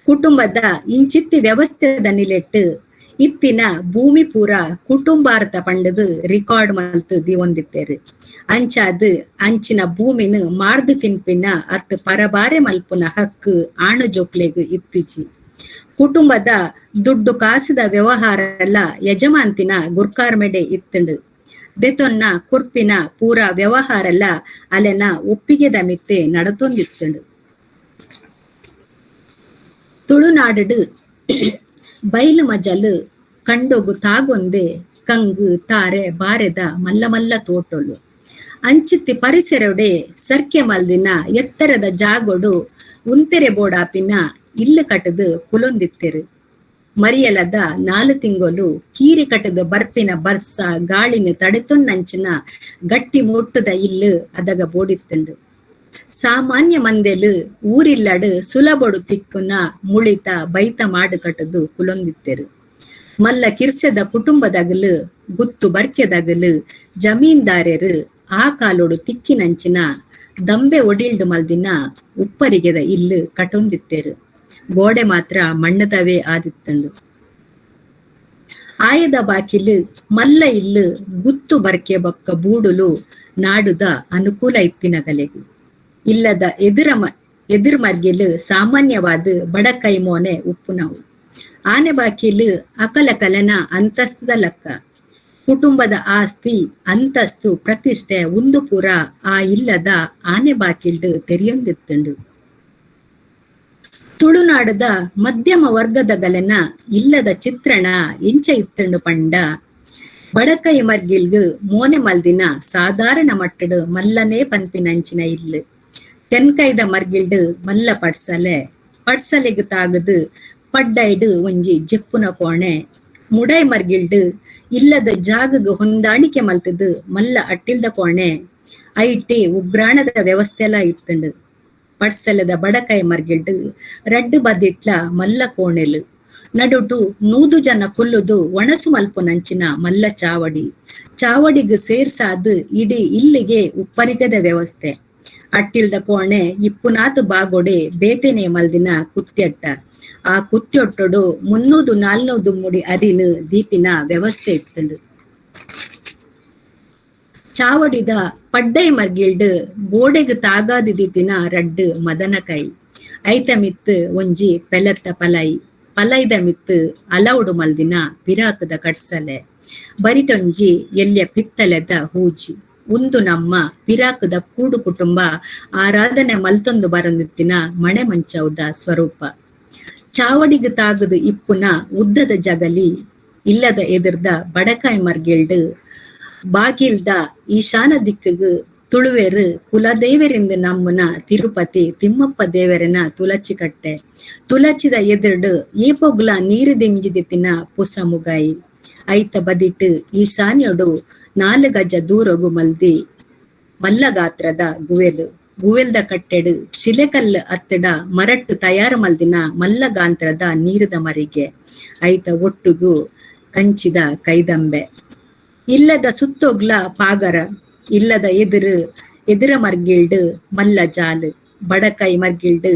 ಕುಟುಂಬದ ಇಂಚಿತ್ತಿ ವ್ಯವಸ್ಥೆದ ನಿಲೆಟ್ಟು ಇತ್ತಿನ ಭೂಮಿ ಪೂರ ಕುಟುಂಬಾರ್ಥ ಪಂಡದು ರೆಕಾರ್ಡ್ ಮಲ್ತು ದಿವೊಂದಿತ್ತೇರು. ಅಂಚಾದ್ ಅಂಚಿನ ಭೂಮಿನ ಮಾರ್ದು ತಿನ್ಪಿನ ಅರ್ಥ ಪರಬಾರೆ ಮಲ್ಪುನ ಹಕ್ಕು ಆಣು ಜೋಕ್ಲೆಗ್ ಇತ್ತಿಜಿ. ಕುಟುಂಬದ ದುಡ್ಡು ಕಾಸಿದ ವ್ಯವಹಾರ ಎಲ್ಲ ಯಜಮಾಂತಿನ ಗುರ್ಕಾರ್ಮೆಡೆ ಇತ್ತಂಡು. ದೆತೊನ್ನ ಕುರ್ಪಿನ ಪೂರ ವ್ಯವಹಾರಲ್ಲ ಅಲೆನ ಒಪ್ಪಿಗೆದ ಮಿತ್ತೆ ನಡತೊಂದಿತ್ತಂಡು. ತುಳುನಾಡು ಬೈಲು ಮಜಲು ಕಂಡೊಗು ತಾಗೊಂದೆ ಕಂಗು ತಾರೆ ಬಾರೆದ ಮಲ್ಲ ಮಲ್ಲ ತೋಟೊಲು. ಅಂಚಿತ್ತಿ ಪರಿಸರೊಡೆ ಸರ್ಕೆ ಮಲ್ದಿನ ಎತ್ತರದ ಜಾಗೊಡು ಉಂತೆರೆ ಬೋಡಾಪಿನ ಇಲ್ಲು ಕಟ್ಟದು ಕುಲೊಂದಿತ್ತೆರು. ಮರಿಯಲದ 4 ತಿಂಗಳು ಕೀರಿ ಕಟ್ಟದ ಬರ್ಪಿನ ಬರ್ಸ ಗಾಳಿನ ತಡೆತೊನ್ನಂಚಿನ ಗಟ್ಟಿ ಮುಟ್ಟದ ಇಲ್ಲು ಅದಗ ಬೋಡಿತ್ತಂಡು. ಸಾಮಾನ್ಯ ಮಂದೆಲು ಊರಿಲ್ಲಡು ಸುಲಬೊಡು ತಿಕ್ಕುನ ಮುಳಿತ ಬೈತ ಮಾಡು ಕಟ್ಟದು ಕುಲೊಂದಿತ್ತೆರು. ಮಲ್ಲ ಕಿರ್ಸೆದ ಕುಟುಂಬದಗಲು ಗುತ್ತು ಬರ್ಕೆದಗಲು ಜಮೀನ್ದಾರರು ಆ ಕಾಲೋಡು ತಿಕ್ಕಿನಂಚಿನ ದಂಬೆ ಒಡಿಲ್ಡು ಮಲ್ದಿನ ಉಪ್ಪರಿಗೆದ ಇಲ್ಲು ಕಟೊಂದಿತ್ತೇರು. ಗೋಡೆ ಮಾತ್ರ ಮಣ್ಣದವೇ ಆದಿತ್ತಂಡು. ಆಯದ ಬಾಕಿಲು ಮಲ್ಲ ಇಲ್ಲು ಗುತ್ತು ಬರ್ಕೆ ಬೊಕ್ಕ ಬೂಡುಲು ನಾಡುದ ಅನುಕೂಲ ಇತ್ತಿನ ಕಲೆಗು. ಇಲ್ಲದ ಎದುರು ಮರ್ಗಿಲು ಸಾಮಾನ್ಯವಾದ ಬಡ ಕೈಮೋನೆ ಉಪ್ಪುನವು. ಆನೆ ಬಾಕಿಲು ಅಕಲ ಕಲೆನ ಅಂತಸ್ತದ ಲೆಕ್ಕ. ಕುಟುಂಬದ ಆಸ್ತಿ ಅಂತಸ್ತು ಪ್ರತಿಷ್ಠೆ ಒಂದು ಪೂರ ಆ ಇಲ್ಲದ ಆನೆ ಬಾಕಿಲ್ಡು ತೆರೆಯೊಂದಿತ್ತುಂಡು. ತುಳುನಾಡದ ಮಧ್ಯಮ ವರ್ಗದ ಗಲೆನ ಇಲ್ಲದ ಚಿತ್ರಣ ಎಂಚ ಇತ್ತುಂಡು ಪಂಡ. ಬಡಕೈ ಮರ್ಗಿಲ್ಗು ಮೋನೆ ಮಲ್ದಿನ ಸಾಧಾರಣ ಮಟ್ಟಡು ಮಲ್ಲನೇ ಪನ್ಪಿನಂಚಿನ ಇಲ್ಲು. ತೆನ್ಕೈದ ಮರ್ಗಿಲ್ಡು ಮಲ್ಲ ಪಡ್ಸಲೆಗ್ ತಾಗದು ಪಡ್ಡೈಡು ಒಂಜಿ ಜೆಪ್ಪುನ ಕೋಣೆ. ಮುಡೈ ಮರ್ಗಿಲ್ಡು ಇಲ್ಲದ ಜಾಗಗ್ ಹೊಂದಾಣಿಕೆ ಮಲ್ತದು ಮಲ್ಲ ಅಟ್ಟಿಲ್ದ ಕೋಣೆ. ಐಟಿ ಉಗ್ರಾಣದ ವ್ಯವಸ್ಥೆಲ ಇತ್ತುಂಡು. ಪಡ್ಸಲದ ಬಡಕೈ ಮರ್ಗಿಲ್ಡು ರಡ್ಡು ಬದಿಟ್ಲ ಮಲ್ಲ ಕೋಣೆಲು. ನಡುಟು 100 ಜನ ಕುಲ್ಲುದು ಒಣಸು ಮಲ್ಪುನಂಚಿನ ಮಲ್ಲ ಚಾವಡಿಗ್ ಸೇರ್ಸಾದು ಇಡೀ ಇಲ್ಲಿಗೆ ಉಪ್ಪರಿಗದ ವ್ಯವಸ್ಥೆ. ಅಟ್ಟಿಲ್ದ ಕೋಣೆ ಇಪ್ಪುನಾತು ಬಾಗೊಡೆ ಬೇತೆನೆ ಮಲ್ದಿನ ಕುತ್ಯಟ್ಟ. ಆ ಕುತ್ಯೊಟ್ಟೊಡು 300-400 ಮುಡಿ ಅರಿನು ದೀಪಿನ ವ್ಯವಸ್ಥೆ ಇತ್ತುಂಡು. ಚಾವಡಿದ ಪಡ್ಡೈ ಮರ್ಗಿಲ್ಡು ಗೋಡೆಗ್ ತಾಗಾದಿದಿತಿನ ರಡ್ಡು ಮದನಕೈ. ಐತ ಮಿತ್ತು ಒಂಜಿ ಪೆಲತ್ತ ಪಲೈದ ಮಿತ್ತು ಅಲೌಡು ಮಲ್ದಿನ ಪಿರಾಕದ ಕಟ್ಸಲೆ. ಬರಿಟೊಂಜಿ ಎಲ್ಯ ಪಿತ್ತಲೆದ ಹೂಜಿ. ಉಂದು ನಮ್ಮ ಪಿರಾಕದ ಕೂಡು ಕುಟುಂಬ ಆರಾಧನೆ ಮಲ್ತೊಂದು ಬರಂದಿತ್ತಿನ ಮಣೆ ಮಂಚೌದ ಸ್ವರೂಪ. ಚಾವಡಿಗ್ ತಾಗದು ಇಪ್ಪುನ ಉದ್ದದ ಜಗಲಿ ಇಲ್ಲದ ಎದುರ್ದ ಬಡಕಾಯಿ ಮರ್ಗಿಲ್ಡು ಬಾಗಿಲ್ದ ಈಶಾನ ದಿಕ್ಕುಗು ತುಳುವೆರು ಕುಲದೇವರಿಂದ ನಮ್ಮನ ತಿರುಪತಿ ತಿಮ್ಮಪ್ಪ ದೇವರನ ತುಲಚಿ ಕಟ್ಟೆ. ತುಲಚಿದ ಎದುರ್ಡು ಏಪೊಗ್ಲ ನೀರು ದಿಂಜಿದಿತ್ತಿನ ಪುಸ ಮುಗಾಯಿ. ಐತ ಬದಿಟ್ಟು ಈಶಾನ್ಯೊಡು 4 ಗಜ ದೂರಗು ಮಲ್ದಿ ಮಲ್ಲ ಗಾತ್ರದ ಗುವೆಲ್ದ ಕಟ್ಟೆಡು ಶಿಲೆಕಲ್ಲು ಅತ್ತಡ ಮರಟ್ಟು ತಯಾರು ಮಲ್ದಿನ ಮಲ್ಲ ಗಾಂತ್ರದ ನೀರದ ಮರಿಗೆ. ಐತ ಒಟ್ಟುಗು ಕಂಚಿದ ಕೈದಂಬೆ. ಇಲ್ಲದ ಸುತ್ತೊಗ್ಲ ಪಾಗರ. ಇಲ್ಲದ ಎದುರ ಮರ್ಗಿಲ್ಡು ಮಲ್ಲ ಜಾಲು. ಬಡಕೈ ಮರ್ಗಿಲ್ಡು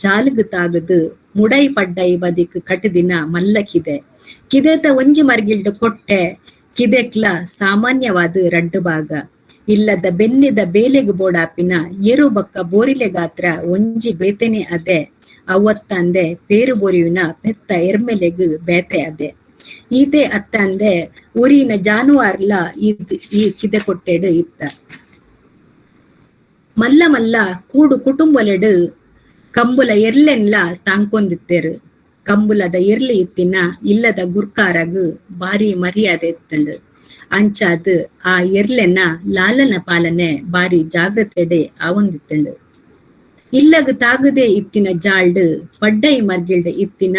ಜಾಲುಗು ತಾಗದು ಮುಡೈ ಪಡ್ಡೈ ಬದಿಕ್ ಕಟದಿನ ಮಲ್ಲ ಕಿದೆತ ಒಂಜಿ ಮರ್ಗಿಲ್ಡು ಕೊಟ್ಟೆ. ಕಿದೆಕ್ಲ ಸಾಮಾನ್ಯವಾದ ರಡ್ಡು ಭಾಗ. ಇಲ್ಲದ ಬೆನ್ನಿದ ಬೇಲೆಗು ಬೋಡಾಪಿನ ಏರು ಬಕ್ಕ ಬೋರಿಲೆ ಗಾತ್ರ ಒಂಜಿ ಬೇತೆನೆ ಅದೆ. ಅವತ್ತಂದೆ ಪೇರು ಬೋರಿವಿನ ಪೆತ್ತ ಎರ್ಮೆಲೆಗು ಬೇತೆ ಅದೆ. ಈತೆ ಅತ್ತಂದೆ ಊರಿನ ಜಾನುವಾರ್ಲ ಈ ಕಿದೆ ಕೊಟ್ಟೆಡು ಇತ್ತ. ಮಲ್ಲ ಕೂಡು ಕುಟುಂಬಲೆಡು ಕಂಬುಲ ಎರ್ಲೆನ್ಲ ತಾಂಕೊಂದಿತ್ತೇರು. ಕಂಬುಲದ ಎರ್ಲಿ ಇತ್ತಿನ ಇಲ್ಲದ ಗುರ್ಕಾರಗು ಬಾರಿ ಮರ್ಯಾದೆ ಇತ್ತಂಡು. ಅಂಚಾದು ಆ ಎರ್ಲೆನ ಲಾಲನ ಪಾಲನೆ ಬಾರಿ ಜಾಗ್ರತೆಡೆ ಆವೊಂದಿತ್ತಂಡು. ಇಲ್ಲಗ ತಾಗದೆ ಇತ್ತಿನ ಜಾಲ್ಡು ಪಡ್ಡೈ ಮರ್ಗಿಲ್ಡು ಇತ್ತಿನ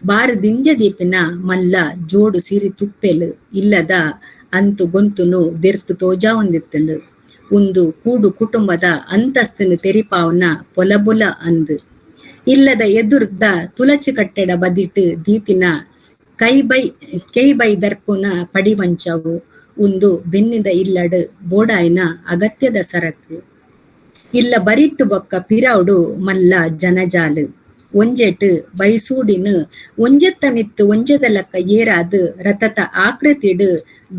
ಬಾರು ದಿಂಜದೀಪಿನ ಮಲ್ಲ ಜೋಡು ಸಿರಿ ತುಪ್ಪೆಲು. ಇಲ್ಲದ ಅಂತು ಗೊಂತುನು ದೆರ್ತು ತೋಜಾ ಹೊಂದಿತ್ತಂಡು. ಒಂದು ಕೂಡು ಕುಟುಂಬದ ಅಂತಸ್ತನು ತೆರಿಪಾವನ ಪೊಲಬೊಲ ಅಂದು. ಇಲ್ಲದ ಎದುರ್ದ ತುಲಚಿ ಕಟ್ಟೆಡ ಬದಿಟ್ಟು ದೀತಿನ ಕೈ ಬೈ ದರ್ಪುನ ಪಡಿವಂಚವು. ಒಂದು ಬೆನ್ನಿದ ಇಲ್ಲಡು ಬೋಡಾಯಿನ ಅಗತ್ಯದ ಸರಕು. ಇಲ್ಲ ಬರಿಟ್ಟು ಬೊಕ್ಕ ಪಿರೌಡು ಮಲ್ಲ ಜನಜಾಲು. ಒಂಜೆಟ್ಟು ಬೈಸೂಡಿನು ಒಂಜೆತ್ತ ಮಿತ್ತು ಒಂಜೆದ ಲಕ್ಕ ಏರಾದು ರತತ ಆಕೃತಿಡು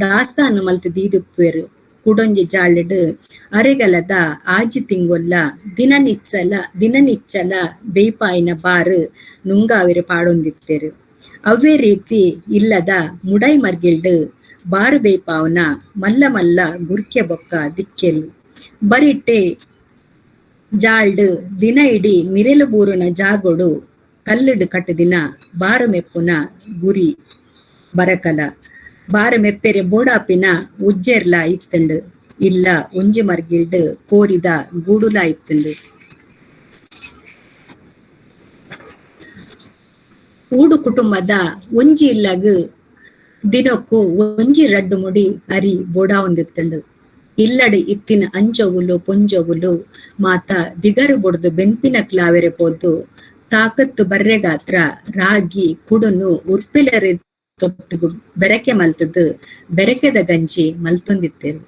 ದಾಸ್ತಾನು ಮಲ್ತು ದೀದುಪ್ಪುವೆರು. ಕುಡೊಂಜಿ ಜಾಲಿಡು ಅರೆಗಲದ ಆಜಿ ತಿಂಗೊಲ್ಲ ದಿನನಿಚ್ಚಲ ಬೇಯ್ಪಾಯಿನ ಬಾರು ನುಂಗಾವಿರು ಪಾಡೊಂದಿತ್ತೆರು. ಅವೇ ರೀತಿ ಇಲ್ಲದ ಮುಡೈ ಮರ್ಗಿಲ್ಡು ಬಾರು ಬೇಯ್ಪಾವನ ಮಲ್ಲ ಗುರ್ಕೆ ಬೊಕ್ಕ ದಿಕ್ಕೆಲು. ಬರಿಟ್ಟೆ ಜಾಲ್ಡು ದಿನ ಇಡೀ ಮಿರೆಲು ಬೂರುನ ಜಾಗೊಡು ಕಲ್ಲುಡು ಕಟ್ಟದಿನ ಬಾರು ಮೆಪ್ಪುನ ಗುರಿ ಬರಕಲ. ಬಾರು ಮೆಪ್ಪೆರೆ ಬೋಡಾಪಿನ ಉಜ್ಜೆರ್ಲ ಇತ್ತುಂಡು. ಇಲ್ಲ ಒಂಜಿ ಮರ್ಗಿಲ್ಡು ಕೋರಿದ ಗೂಡುಲ ಇತ್ತುಂಡು. ಊಡು ಕುಟುಂಬದ ಒಂಜಿ ಇಲ್ಲಗು ದಿನಕ್ಕೂ ಒಂಜಿ ರಡ್ಡು ಮುಡಿ ಅರಿ ಬೋಡಾ ಹೊಂದಿತ್ತುಂಡು. ಇಲ್ಲಡು ಇತ್ತಿನ ಅಂಜವುಲು ಪೊಂಜವುಲು ಮಾತ ಬಿಗರು ಬೊಡ್ದು ಬೆನ್ಪಿನ ಕ್ಲಾವೆರೆ ಪೋದು ತಾಕತ್ತು ಬರ್ರೆಗಾತ್ರ ರಾಗಿ ಕುಡುನು ಉರ್ಪಿಲರೆ ತೊಟ್ಟುಗು ಬೆರಕೆ ಮಲ್ತದು ಬೆರಕೆದ ಗಂಜಿ ಮಲ್ತೊಂದಿತ್ತೆರು.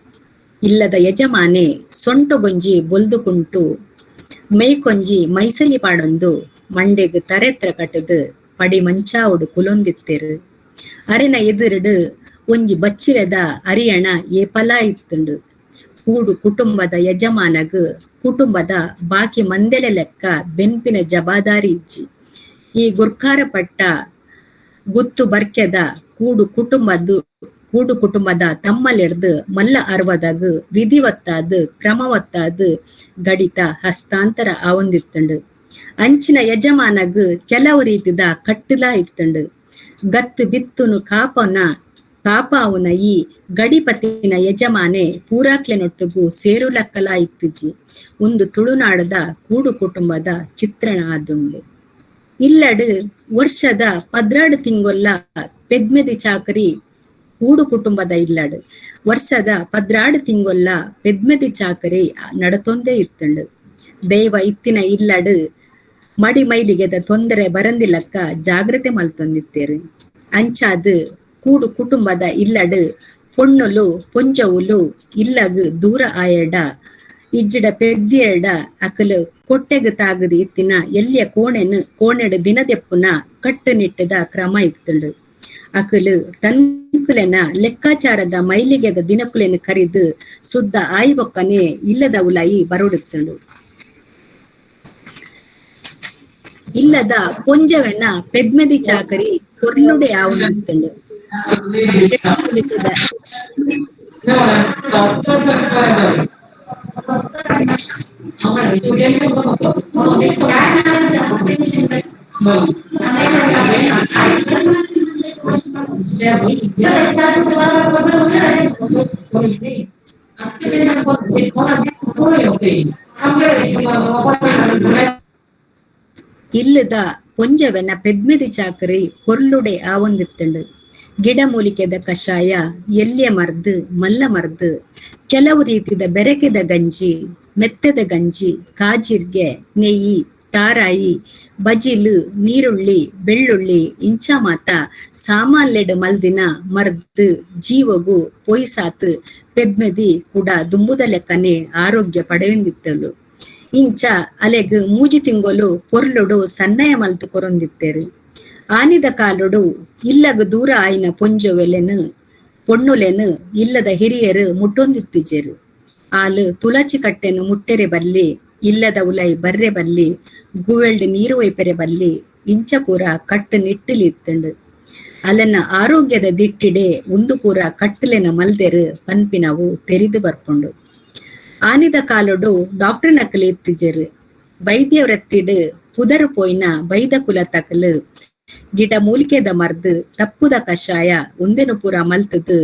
ಇಲ್ಲದ ಯಜಮಾನೆ ಸೊಂಟೊಗೊಂಜಿ ಬೊಲ್ದುಕುಂಟು ಮೈಕೊಂಜಿ ಮೈಸಲಿ ಪಾಡೊಂದು ಮಂಡೆಗ್ ತರೆತ್ರ ಕಟದು ಪಡಿ ಮಂಚಾವುಡು ಕುಲೊಂದಿತ್ತೆರು. ಅರೆನ ಎದುರುಡು ಒಂಜಿ ಬಚ್ಚಿರದ ಅರಿಯಣ ಏಪಲ ಇತ್ತುಂಡು. ಕೂಡು ಕುಟುಂಬದ ಯಜಮಾನಗ್ ಕುಟುಂಬದ ಬಾಕಿ ಮಂದೆಲೆ ಲೆಕ್ಕ ಬೆನ್ಪಿನ ಜವಾಬ್ದಾರಿ ಇಜ್ಜಿ. ಈ ಗುರ್ಕಾರ ಪಟ್ಟ ಗುತ್ತು ಬರ್ಕೆದ ಕೂಡು ಕುಟುಂಬದ ತಮ್ಮಲೆಡ್ದು ಮಲ್ಲ ಅರ್ವದಾಗ ವಿಧಿವತ್ತಾದ ಕ್ರಮವತ್ತಾದ ಗಡಿತ ಹಸ್ತಾಂತರ ಆವೊಂದಿತ್ತಂಡು. ಅಂಚಿನ ಯಜಮಾನಗ್ ಕೆಲವು ರೀತಿದ ಕಟ್ಟಲ ಇತ್ತಂಡು. ಗತ್ತು ಬಿತ್ತುನು ಕಾಪಾವುನ ಈ ಗಡಿಪತಿನ ಯಜಮಾನೆ ಪೂರಾಕ್ಲೆನೊಟ್ಟಿಗೂ ಸೇರುಲಕ್ಕಲ ಇತ್ತಿಜಿ ಒಂದು ತುಳುನಾಡದ ಕೂಡು ಕುಟುಂಬದ ಚಿತ್ರಣ ಆದುಂಡು. ಇಲ್ಲಡು ವರ್ಷದ 16 ತಿಂಗೊಲ್ಲ ಪೆದ್ಮೆದಿ ಚಾಕರಿ ಕೂಡು ಕುಟುಂಬದ ಇಲ್ಲಡು ವರ್ಷದ 16 ತಿಂಗೊಲ್ಲ ಪೆದ್ಮೆದಿ ಚಾಕರಿ ನಡತೊಂದೇ ಇತ್ತಂಡು. ದೈವ ಇತ್ತಿನ ಇಲ್ಲಡು ಮಡಿ ಮೈಲಿಗೆದ ತೊಂದರೆ ಬರಂದಿಲ್ಲಕ್ಕ ಜಾಗ್ರತೆ ಮಲ್ತೊಂದಿತ್ತೇರು. ಅಂಚಾದು ಕೂಡು ಕುಟುಂಬದ ಇಲ್ಲಡು ಪೊಣ್ಣುಲು ಪೊಂಜವುಲು ಇಲ್ಲಗ್ ದೂರ ಆಯಡ ಇಜ್ಜಿಡ ಪೆದ್ದಿಯಡ ಅಕಲು ಕೊಟ್ಟೆಗ್ ತಾಗದು ಇತ್ತಿನ ಎಲ್ಲಿಯ ಕೋಣೆಡು ದಿನದೆಪ್ಪುನ ಕಟ್ಟುನಿಟ್ಟದ ಕ್ರಮ ಇತ್ತುಂಡು. ಅಕಲು ತನ್ಕುಲೆನ ಲೆಕ್ಕಾಚಾರದ ಮೈಲಿಗೆದ ದಿನಕುಲೆನ ಕರಿದು ಸುದ್ದ ಆಯ್ವಕ್ಕನೆ ಇಲ್ಲದ ಉಲಾಯಿ ಬರುಡುತ್ತುಂಡು. ಇಲ್ಲದ ಪೊಂಜವೆನ ಪೆದ್ಮೆದಿ ಚಾಕರಿ ಕೊರ್ಲುಡೆ ಆವುಂಡುತ್ತುಂಡು. ಇಲ್ಲದ ಪೊಂಜವೆನ ಪೆದ್ಮೆದಿ ಚಾಕರಿ ಕೊರ್ಲುಡೆ ಆವೊಂದಿತ್ತುಂಡು. ಗಿಡಮೂಲಿಕೆದ ಕಷಾಯ ಎಲ್ಯ ಮರ್ದು ಮಲ್ಲ ಮರ್ದು ಕೆಲವು ರೀತಿದ ಬೆರಕೆದ ಗಂಜಿ ಮೆತ್ತದ ಗಂಜಿ ಕಾಜಿರ್ಗೆ ನೆಯ್ಯಿ ತಾರಾಯಿ ಬಜಿಲು ನೀರುಳ್ಳಿ ಬೆಳ್ಳುಳ್ಳಿ ಇಂಚ ಮಾತ ಸಾಮಾನ್ಲೆಡ್ ಮಲ್ದಿನ ಮರ್ದು ಜೀವಗು ಪೊಯ್ಸಾತ್ ಪೆದ್ಮೆದಿ ಕೂಡ ದುಂಬುದ ಲೆಕ್ಕನೆ ಆರೋಗ್ಯ ಪಡೆಯೊಂದಿತ್ತಳು. ಇಂಚ ಅಲೆಗ್ ಮೂಜಿ ತಿಂಗೊಲು ಪೊರ್ಲುಡು ಸನ್ನಯ ಮಲ್ತು ಕೊರೊಂದಿತ್ತೇರು. ಆನಿದ ಕಾಲುಡು ಇಲ್ಲಗ ದೂರ ಆಯ್ನ ಪೊಂಜೊವೆಲೆನು ಪೊಣ್ಣುಲೆನು ಇಲ್ಲದ ಹಿರಿಯರು ಮುಟ್ಟೊಂದಿತ್ತಿಜೆರು. ಆಲು ತುಳಚಿ ಕಟ್ಟೆನು ಮುಟ್ಟೆರೆ ಬಲ್ಲಿ ಇಲ್ಲದ ಉಲೈ ಬರ್ರೆ ಬಲ್ಲಿ ಗುವೆಲ್ಡ್ ನೀರು ಒಯ್ಪೆರೆ ಬಲ್ಲಿ ಇಂಚ ಪೂರ ಕಟ್ಟು ನಿಟ್ಟಿಲಿ ಇತ್ತಂಡು. ಅಲ್ಲನ ಆರೋಗ್ಯದ ದಿಟ್ಟಿಡೆ ಒಂದು ಪೂರ ಕಟ್ಟಲೆನ ಮಲ್ದೆರು ಪನ್ಪಿನವು ತೆರಿದು ಬರ್ಪುಂಡು. ಆನಿದ ಕಾಲುಡು ಡಾಕ್ಟರ್ ನಕಲಿ ಇತ್ತಿಜೆರು. ವೈದ್ಯ ವೃತ್ತಿಡು ಪುದರು ಪೋಯ್ನ ಬೈದ ಕುಲ ತಕಲು ಗಿಡ ಮೂಲಿಕೆದ ಮರ್ದು ತಪ್ಪುದ ಕಷಾಯ ಒಂದೆನು ಪೂರ ಮಲ್ತದು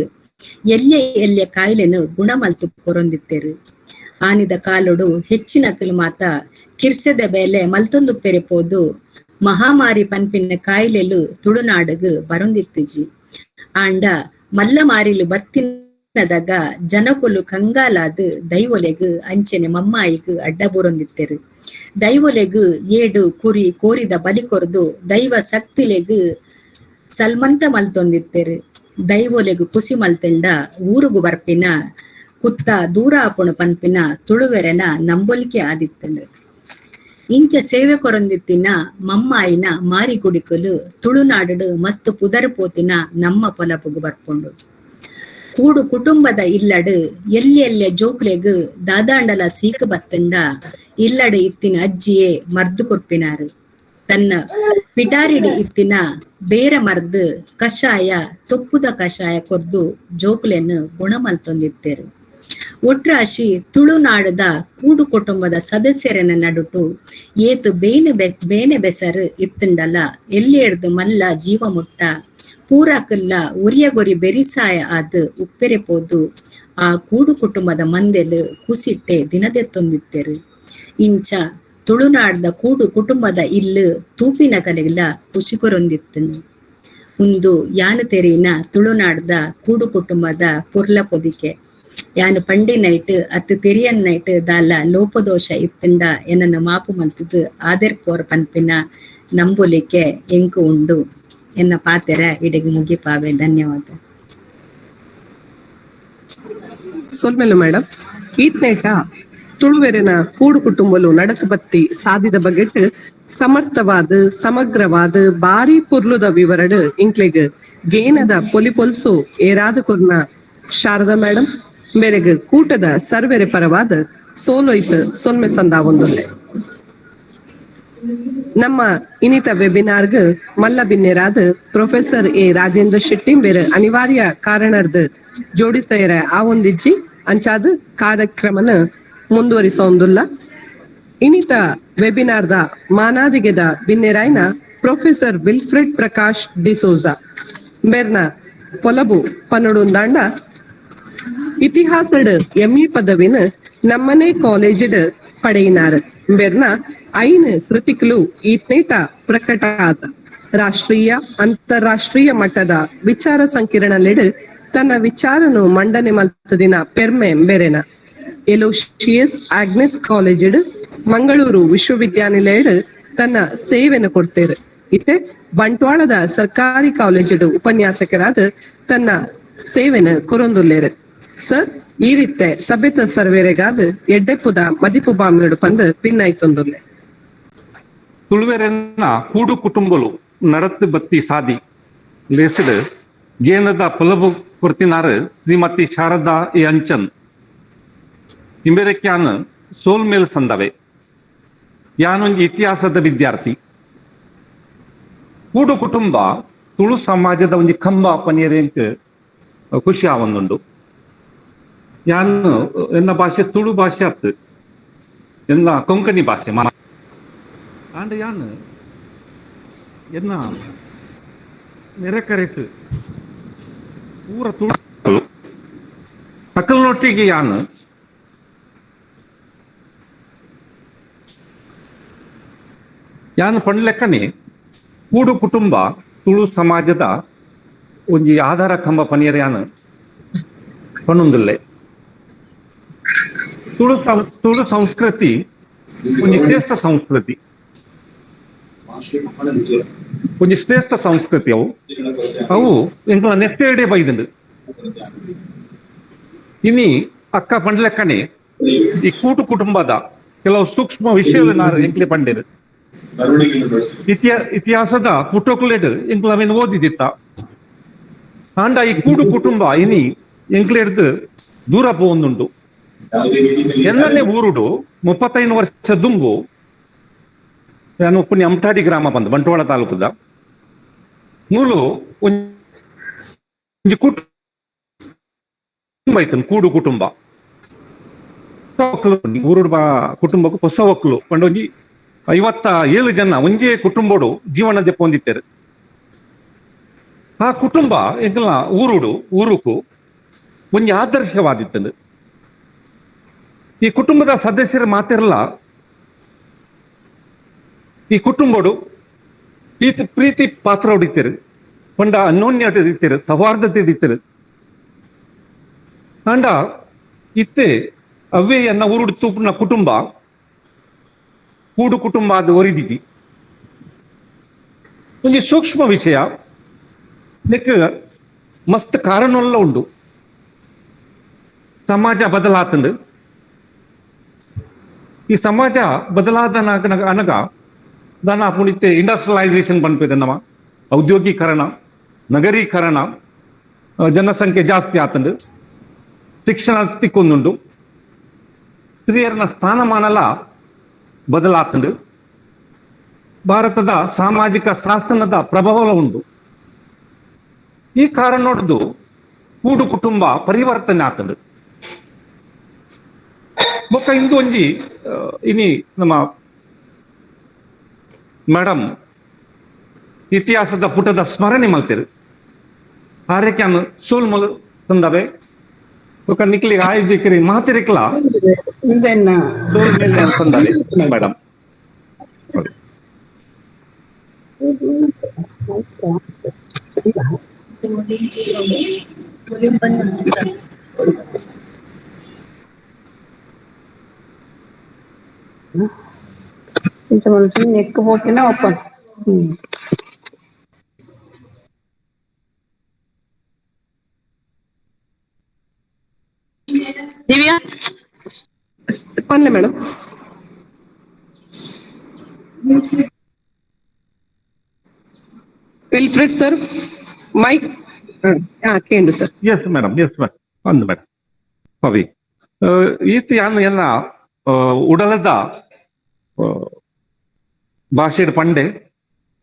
ಎಲ್ಯ ಕಾಯಿಲೆನು ಗುಣ ಮಲ್ತು ಕೊರೊಂದಿತ್ತೇರು. ಆನಿದ ಕಾಲುಡು ಹೆಚ್ಚಿನಕಲು ಮಾತ ಕಿರ್ಸೆದ ಬೇಲೆ ಮಲ್ತೊಂದು ಪೆರೆಪೋದು ಮಹಾಮಾರಿ ಪನ್ಪಿನ ಕಾಯಿಲೆಲು ತುಳುನಾಡುಗು ಬರೊಂದಿತ್ತಿಜಿ. ಆಂಡ ಮಲ್ಲ ಮಾರಿಲು ಬತ್ತಿನದಾಗ ಜನಕೊಲು ಕಂಗಾಲಾದು ದೈವೊಲೆಗು ಅಂಚೆನೆ ಮಮ್ಮಾಯಿಗು ಅಡ್ಡ ಬೂರೊಂದಿತ್ತೆರು. ದೈವೊಲೆಗು ಏಡು ಕುರಿ ಕೋರಿದ ಬಲಿ ಕೊರ್ದು ದೈವ ಶಕ್ತಿಲೆಗು ಸಲ್ಮಂತ ಮಲ್ತೊಂದಿತ್ತೆರು. ದೈವೊಲೆಗು ಕುಸಿ ಮಲ್ತಂಡ ಊರುಗು ಬರ್ಪಿನ ಕುತ್ತ ದೂರ ಆಪುಣು ಪನ್ಪಿನ ತುಳುವೆರೆನ ನಂಬೊಲಿಕೆ ಆದಿತ್ತಂಡು. ಇಂಚ ಸೇವೆ ಕೊರೊಂದಿತ್ತಿನ ಮಮ್ಮಾಯಿನ ಮಾರಿ ಗುಡಿಕಲು ತುಳುನಾಡು ಮಸ್ತ್ ಪುದರು ಪೋತಿನ ನಮ್ಮ ಪೊಲಪುಗು ಬರ್ಪುಂಡು. ಕೂಡು ಕುಟುಂಬದ ಇಲ್ಲಡು ಎಲ್ಯ ಜೋಕ್ಲೆಗು ದಾದಾಂಡಲ ಸೀಕ ಬತ್ತಂಡ ಇಲ್ಲಡು ಇತ್ತಿನ ಅಜ್ಜಿಯೇ ಮರ್ದು ಕೊರ್ಪಿನಾರು. ತನ್ನ ಪಿಟಾರಿಡಿ ಇತ್ತಿನ ಬೇರ ಮರ್ದು ಕಷಾಯ ತೊಪ್ಪುದ ಕಷಾಯ ಕೊರ್ದು ಜೋಕ್ಲೆನ್ನು ಗುಣ ಮಲ್ತೊಂದಿತ್ತೇರು. ಒಟ್ರಾಶಿ ತುಳುನಾಡದ ಕೂಡು ಕುಟುಂಬದ ಸದಸ್ಯರನ್ನ ನಡುಟು ಏತು ಬೇನೆ ಬೆಸರು ಇತ್ತುಂಡಲ ಎಲ್ಲಿಡ್ದು ಮಲ್ಲ ಜೀವ ಮುಟ್ಟ ಪೂರಾಕಲ್ಲ ಉರಿಯಗೊರಿ ಬೆರಿಸಾಯ ಆದ್ ಉಪ್ಪೆರೆ ಪೋದು ಆ ಕೂಡು ಕುಟುಂಬದ ಮಂದೆಲು ಕುಸಿಟ್ಟೆ ದಿನದೆತ್ತೊಂದಿತ್ತೆರು. ಇಂಚ ತುಳುನಾಡದ ಕೂಡು ಕುಟುಂಬದ ಇಲ್ಲು ತೂಪಿನ ಕಲೆಗಳ ಖುಷಿಕೊರೊಂದಿತ್ತನು. ಒಂದು ಯಾನು ತೆರಿನ ತುಳುನಾಡದ ಕೂಡು ಕುಟುಂಬದ ಪುರ್ಲ ಪೊದಿಕೆ ಯಾನು ಪಂಡೆ ನೈಟ್ ಅತ್ತು ತೆರಿಯನ್ ನೈಟ್ ದಾಲ ಲೋಪದೋಷ ಇತ್ತಂಡ ಏನನ್ನ ಮಾಪು ಮಲ್ತದು ಆದರ್ ಪೋರ್ ಪನ್ಪಿನ ನಂಬುಲಿಕೆ ಎಂಕು ಉಂಡು ಎನ್ನ ಪಾತೆರ ಇಡೆಗೆ ಮುಗಿಪಾವೆ. ಧನ್ಯವಾದ. ಸೊಲ್ಮೆಲು ಮೇಡಮ್ ಈತ್ನೇಟ ತುಳುವೆರಿನ ಕೂಡು ಕುಟುಂಬಲು ನಡತು ಬತ್ತಿ ಸಾಧಿದ ಬಗೆಟ್ ಸಮರ್ಥವಾದ ಸಮಗ್ರವಾದ ಬಾರಿ ಪುರ್ಲುದ ವಿವರಡ್ ಇಂಕ್ಲೆಗ್ ಗೇನದ ಪೊಲಿಪೊಲ್ಸು ಏರಾದ ಕುರ್ನ ಶಾರದಾ ಮೇಡಮ್ ಮೇರೆಗ್ ಕೂಟದ ಸರ್ವೆರೆ ಪರವಾದ ಸೋಲೊಯ್ತ್ ಸೊಲ್ಮೆ ಸಂದಾವೊಂದುಲ್ಲೆ. ನಮ್ಮ ಇನಿತ ವೆಬಿನಾರ್ಗ್ ಮಲ್ಲ ಬಿನ್ನೆರಾದ್ ಪ್ರೊಫೆಸರ್ ಎ ರಾಜೇಂದ್ರ ಶೆಟ್ಟಿ ಬೇರೆ ಅನಿವಾರ್ಯ ಕಾರಣರ್ದ್ ಜೋಡಿಸ್ತಾ ಆ ಒಂದಿಜ್ಜಿ ಅಂಚಾದ್ ಕಾರ್ಯಕ್ರಮನ ಮುಂದುವರಿಸೋಂದುಲ್ಲ. ಇನಿತ ವೆಬಿನಾರ್ದ ಮಾನಾದಿಗೆದ ಬಿನ್ನೆರಾಯ್ನ ಪ್ರೊಫೆಸರ್ ವಿಲ್ಫ್ರೆಡ್ ಪ್ರಕಾಶ್ ಡಿಸೋಜಾ ಬೇರ್ನ ಪೊಲಬು ಪನ್ನಡುಂದಾಂಡ ಇತಿಹಾಸಡ್ ಎಂಇ ಪದವಿನ ನಮ್ಮನೆ ಕಾಲೇಜಡ್ ಪಡೆಯಿನಾರ್ ಬೇರ್ನ ಐನ್ ಕೃತಿಕಲು ಈತ್ನೇಟ ಪ್ರಕಟ ಆದ ರಾಷ್ಟ್ರೀಯ ಅಂತಾರಾಷ್ಟ್ರೀಯ ಮಟ್ಟದ ವಿಚಾರ ಸಂಕಿರಣಲೆಡ್ ತನ್ನ ವಿಚಾರನು ಮಂಡನೆ ಮಲ್ತದಿನ ಪೆರ್ಮೆ ಬೆರೆನ ಎಲೋಶಿಯಸ್ ಆಗ್ನೆಸ್ ಕಾಲೇಜಡ್ ಮಂಗಳೂರು ವಿಶ್ವವಿದ್ಯಾನಿಲಯಡ್ ತನ್ನ ಸೇವೆನ ಕೊಡ್ತೇರು. ಇತ್ತೆ ಬಂಟ್ವಾಳದ ಸರ್ಕಾರಿ ಕಾಲೇಜಡ್ ಉಪನ್ಯಾಸಕರಾದ ತನ್ನ ಸೇವೆನ ಕೊರೊಂದುಲ್ಲೇರು. ಸರ್ ಈ ರೀತಿ ಸಭೆತ ಸರ್ವೇರೆಗಾದ ಎಡ್ಡೆಪ್ಪುದ ಮದಿಪು ಬಾಮಿಯಡು ಪಂದ್ ಪಿನ್ನಾಯ್ತೊಂದುಲ್ಲೆ. ತುಳುವೆರೆನ್ನ ಕೂಡು ಕುಟುಂಬಲು ನಡತ್ತು ಬತ್ತಿ ಸಾದಿ ಲೇಸಡ್ ಗೇನದ ಪೊಲಬು ಕೊರ್ತಿನಾರ್ ಶ್ರೀಮತಿ ಶಾರದಾ ಎ ಅಂಚನ್ ಇಂಬೆರೆಕ್ಯಾನ್ ಸೋಲ್ ಮೇಲ್ ಸಂದವೆ. ಯಾನೊಂದು ಇತಿಹಾಸದ ವಿದ್ಯಾರ್ಥಿ. ಕೂಡು ಕುಟುಂಬ ತುಳು ಸಮಾಜದ ಒಂದು ಕಂಬ ಪನಿಯರೇಂಕ್ ಖುಷಿ ಆವೊಂದುಂಡು. ಯಾನು ಎನ್ನ ಭಾಷೆ ತುಳು ಭಾಷೆ ಅತ್ತು, ಎನ್ನ ಕೊಂಕಣಿ ಭಾಷೆ ಆಂಡ ಯಾನ್ ಎನ್ನ ನೆರೆಕರೆಟ್ ಪೂರ ತುಳು ಅಕಲ್ನೊಟ್ಟಿಗೆ ಯಾನು ಪಂಡ್ಲೆಕ್ಕನೆ ಕೂಡು ಕುಟುಂಬ ತುಳು ಸಮಾಜದ ಒಂಜಿ ಆಧಾರ ಕಂಬ ಪನಿಯರ ಯಾನು ಪಣ್ಣೊಂದುಲ್ಲೆ. ತುಳು ಸಂಸ್ಕೃತಿ ಒಂಜಿ ಶ್ರೇಷ್ಠ ಸಂಸ್ಕೃತಿ, ಒಂಜಿ ಶ್ರೇಷ್ಠ ಸಂಸ್ಕೃತಿ. ಅವು ಎಂಕುಲ ನೆತ್ತೆಡೆ ಬೈದಂಡು ಇನಿ ಅಕ್ಕ ಪಂಡ್ಲೆಕ್ಕನೆ ಈ ಕೂಟು ಕುಟುಂಬದ ಕೆಲವು ಸೂಕ್ಷ್ಮ ವಿಷಯಗಳು ನಾನು ಎಂಕ್ಲೆ ಪಂಡೇರು. ಇತಿಹಾಸದ ಪುಟೋಕ್ಲೆಡ್ ಎಂಕ್ಲವೇನು ಓದಿದಿತ್ತ ಆಂಡ ಈ ಕೂಡು ಕುಟುಂಬ ಇನಿ ಎಂಕ್ಲೆಡ್ದು ದೂರ ಪೋವೊಂದುಂಡು. ಎಲ್ಲನೇ ಊರುಡು 35 ವರ್ಷ ದುಂಬು ನಾನು ಒಪ್ಪುನಿ ಅಮಟಾಡಿ ಗ್ರಾಮ ಬಂದು ಬಂಟ್ವಾಳ ತಾಲೂಕುದ ಮೂಲು ಒಂಜಿ ಕುಟುಂಬ ಐತನ್ ಕೂಡು ಕುಟುಂಬ. ಊರುಡು ಕುಟುಂಬಕ್ಕೂ ಹೊಸ ಒಕ್ಕಲು ಪಂಡೊಂಜಿ 57 ಜನ ಒಂಜೇ ಕುಟುಂಬಡು ಜೀವನ ದೆಪ್ಪೊಂದಿತ್ತೇರು. ಆ ಕುಟುಂಬ ಎಂಕಲ ಊರುಕು ಒಂಜಿ ಆದರ್ಶವಾದಿತ್ತಂದು. ಈ ಕುಟುಂಬದ ಸದಸ್ಯರು ಮಾತಿರಲ್ಲ, ಈ ಕುಟುಂಬಡು ಪ್ರೀತಿ ಪಾತ್ರ ಹೊಡಿತೀರು, ಪಂಡ ಅನ್ಯೋನ್ಯ ಹಿಡಿತೀರು, ಸೌಹಾರ್ದತೆ ಹಿಡಿತೀರು. ಅಂಡ ಇತ್ತೆ ಅವೇ ಎನ್ನ ಊರುಡು ತೂಪಿನ ಕುಟುಂಬ ಕೂಡು ಕುಟುಂಬ ಅದು ಒರಿದಿತಿ. ಒಂಜಿ ಸೂಕ್ಷ್ಮ ವಿಷಯ ನೆಕ್ ಮಸ್ತ್ ಕಾರಣಲ್ಲ ಉಂಡು. ಸಮಾಜ ಬದಲಾತಂಡು. ಈ ಸಮಾಜ ಬದಲಾದ ಅನಗ ದಾನ ಪುಣಿತೆ ಇಂಡಸ್ಟ್ರಿಯಲೈಸೇಷನ್ ಪನ್ಪೇದ ನಮ ಔದ್ಯೋಗೀಕರಣ, ನಗರೀಕರಣ, ಜನಸಂಖ್ಯೆ ಜಾಸ್ತಿ ಆತಂಡು, ಶಿಕ್ಷಣ ತಿಕ್ಕೊಂದುಂಡು, ಸ್ತ್ರೀಯರನ ಸ್ಥಾನಮಾನಲ ಬದಲಾತಂಡು, ಭಾರತದ ಸಾಮಾಜಿಕ ಶಾಸನದ ಪ್ರಭಾವ ಉಂಟು. ಈ ಕಾರಣ ನೋಡ್ದು ಕೂಡು ಕುಟುಂಬ ಪರಿವರ್ತನೆ ಆತಂಡು. ಬೊಕ್ಕ ಇಂದು ಒಂಜಿ ಇನಿ ನಮ್ಮ ಮೇಡಮ್ ಇತಿಹಾಸದ ಪುಟದ ಸ್ಮರಣೆ ಮಲ್ತೇರು. ಆರೈಕೆಯನ್ನು ಸೋಲ್ ಮಲ್ ತಂದವೆ ಬೊಕ್ಕ ನಿಕ್ಲಿಗೆ ಆಯ್ದಿಕ್ಕರಿ ಮಾತಿರಿಕ್ಲ ಸೋಲ್ ಮೇಲೆ ತಂದವೆ ಮೇಡಮ್. నెక్ పోకినా ఓపెన్ ಪನ್ಲೆ ಮೇಡಮ್. ವಿಲ್ಫ್ರೆಡ್ ಸರ್ ಮೈಕ್ ಕೇಂದ್ರ sir. Yes madam, yes madam, ಒಂದು ಮೇಡಮ್ ಪವಿ ಈತ ಯಾನ ಉಡಲದ ಭಾಷೆಡ್ ಪಂಡೆ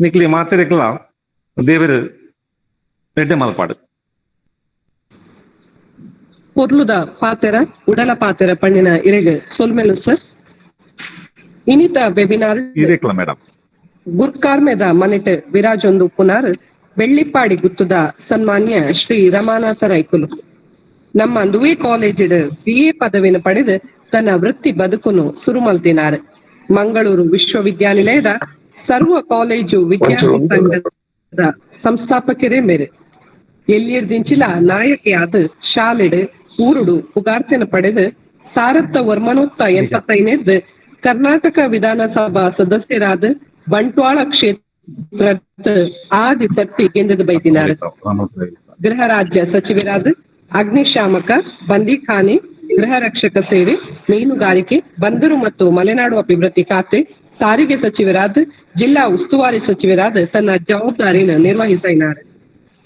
ನಿಕ್ಲಿ ಮಾತಿರಕ್ಲ ದೇವರು ರೆಡ್ಡೆ ಮಲ್ಪಾಡು பொருளுத பாத்திர உடல பாத்திர பண்ணின இறகு சொல்மெலு ಸರ್ ಇನಿತ ವೆಬಿನಾರ್ ಇರೇಕ್ಲ ಮೇಡಮ್ ಗುರ್ಕಾರ್ಮೆದ ಮನೆಟ್ ವಿರಾಜೊಂದು ಪುನರ್ ಬೆಳ್ಳಿಪ್ಪಾಡಿ ಗುತ್ತುದ ಸನ್ಮಾನ್ಯ ಶ್ರೀ ರಮಾನಾಥ ರೈಕುಲು ನಮ್ಮ ದುವೆ ಕಾಲೇಜಿಡ್ BA ಪದವಿನ ಪಡೆದು ತನ್ನ ವೃತ್ತಿ ಬದುಕುನು ಸುರುಮಲ್ತಿನಾರ್. ಮಂಗಳೂರು ವಿಶ್ವವಿದ್ಯಾನಿಲಯದ ಸರ್ವ ಕಾಲೇಜು ವಿದ್ಯಾರ್ಥಿ ಸಂಘದ ಸಂಸ್ಥಾಪಕರೇ ಮೇರೆ ಎಲ್ಲಿರ್ದಿಂಚಿಲ ನಾಯಕಿಯಾದ ಶಾಲೆಡ್ ಊರುಡು ಪುಗಾರ್ತೆನ ಪಡೆದು ಸಾರತ್ತ ವರ್ಮನೋತ್ತ 85 ಕರ್ನಾಟಕ ವಿಧಾನಸಭಾ ಸದಸ್ಯರಾದ ಬಂಟ್ವಾಳ ಕ್ಷೇತ್ರ ಆದಿ ಸರ್ತಿ ಕೇಂದ್ರದ ಬೈದಿನಾರ್. ಗೃಹ ರಾಜ್ಯ ಸಚಿವರಾದ ಅಗ್ನಿಶಾಮಕ, ಬಂದಿಖಾನೆ, ಗೃಹ ರಕ್ಷಕ ಸೇವೆ, ಮೀನುಗಾರಿಕೆ, ಬಂದರು ಮತ್ತು ಮಲೆನಾಡು ಅಭಿವೃದ್ಧಿ ಖಾತೆ, ಸಾರಿಗೆ ಸಚಿವರಾದ ಜಿಲ್ಲಾ ಉಸ್ತುವಾರಿ ಸಚಿವರಾದ ತನ್ನ ಜವಾಬ್ದಾರಿನ ನಿರ್ವಹಿಸಿನಾರ್.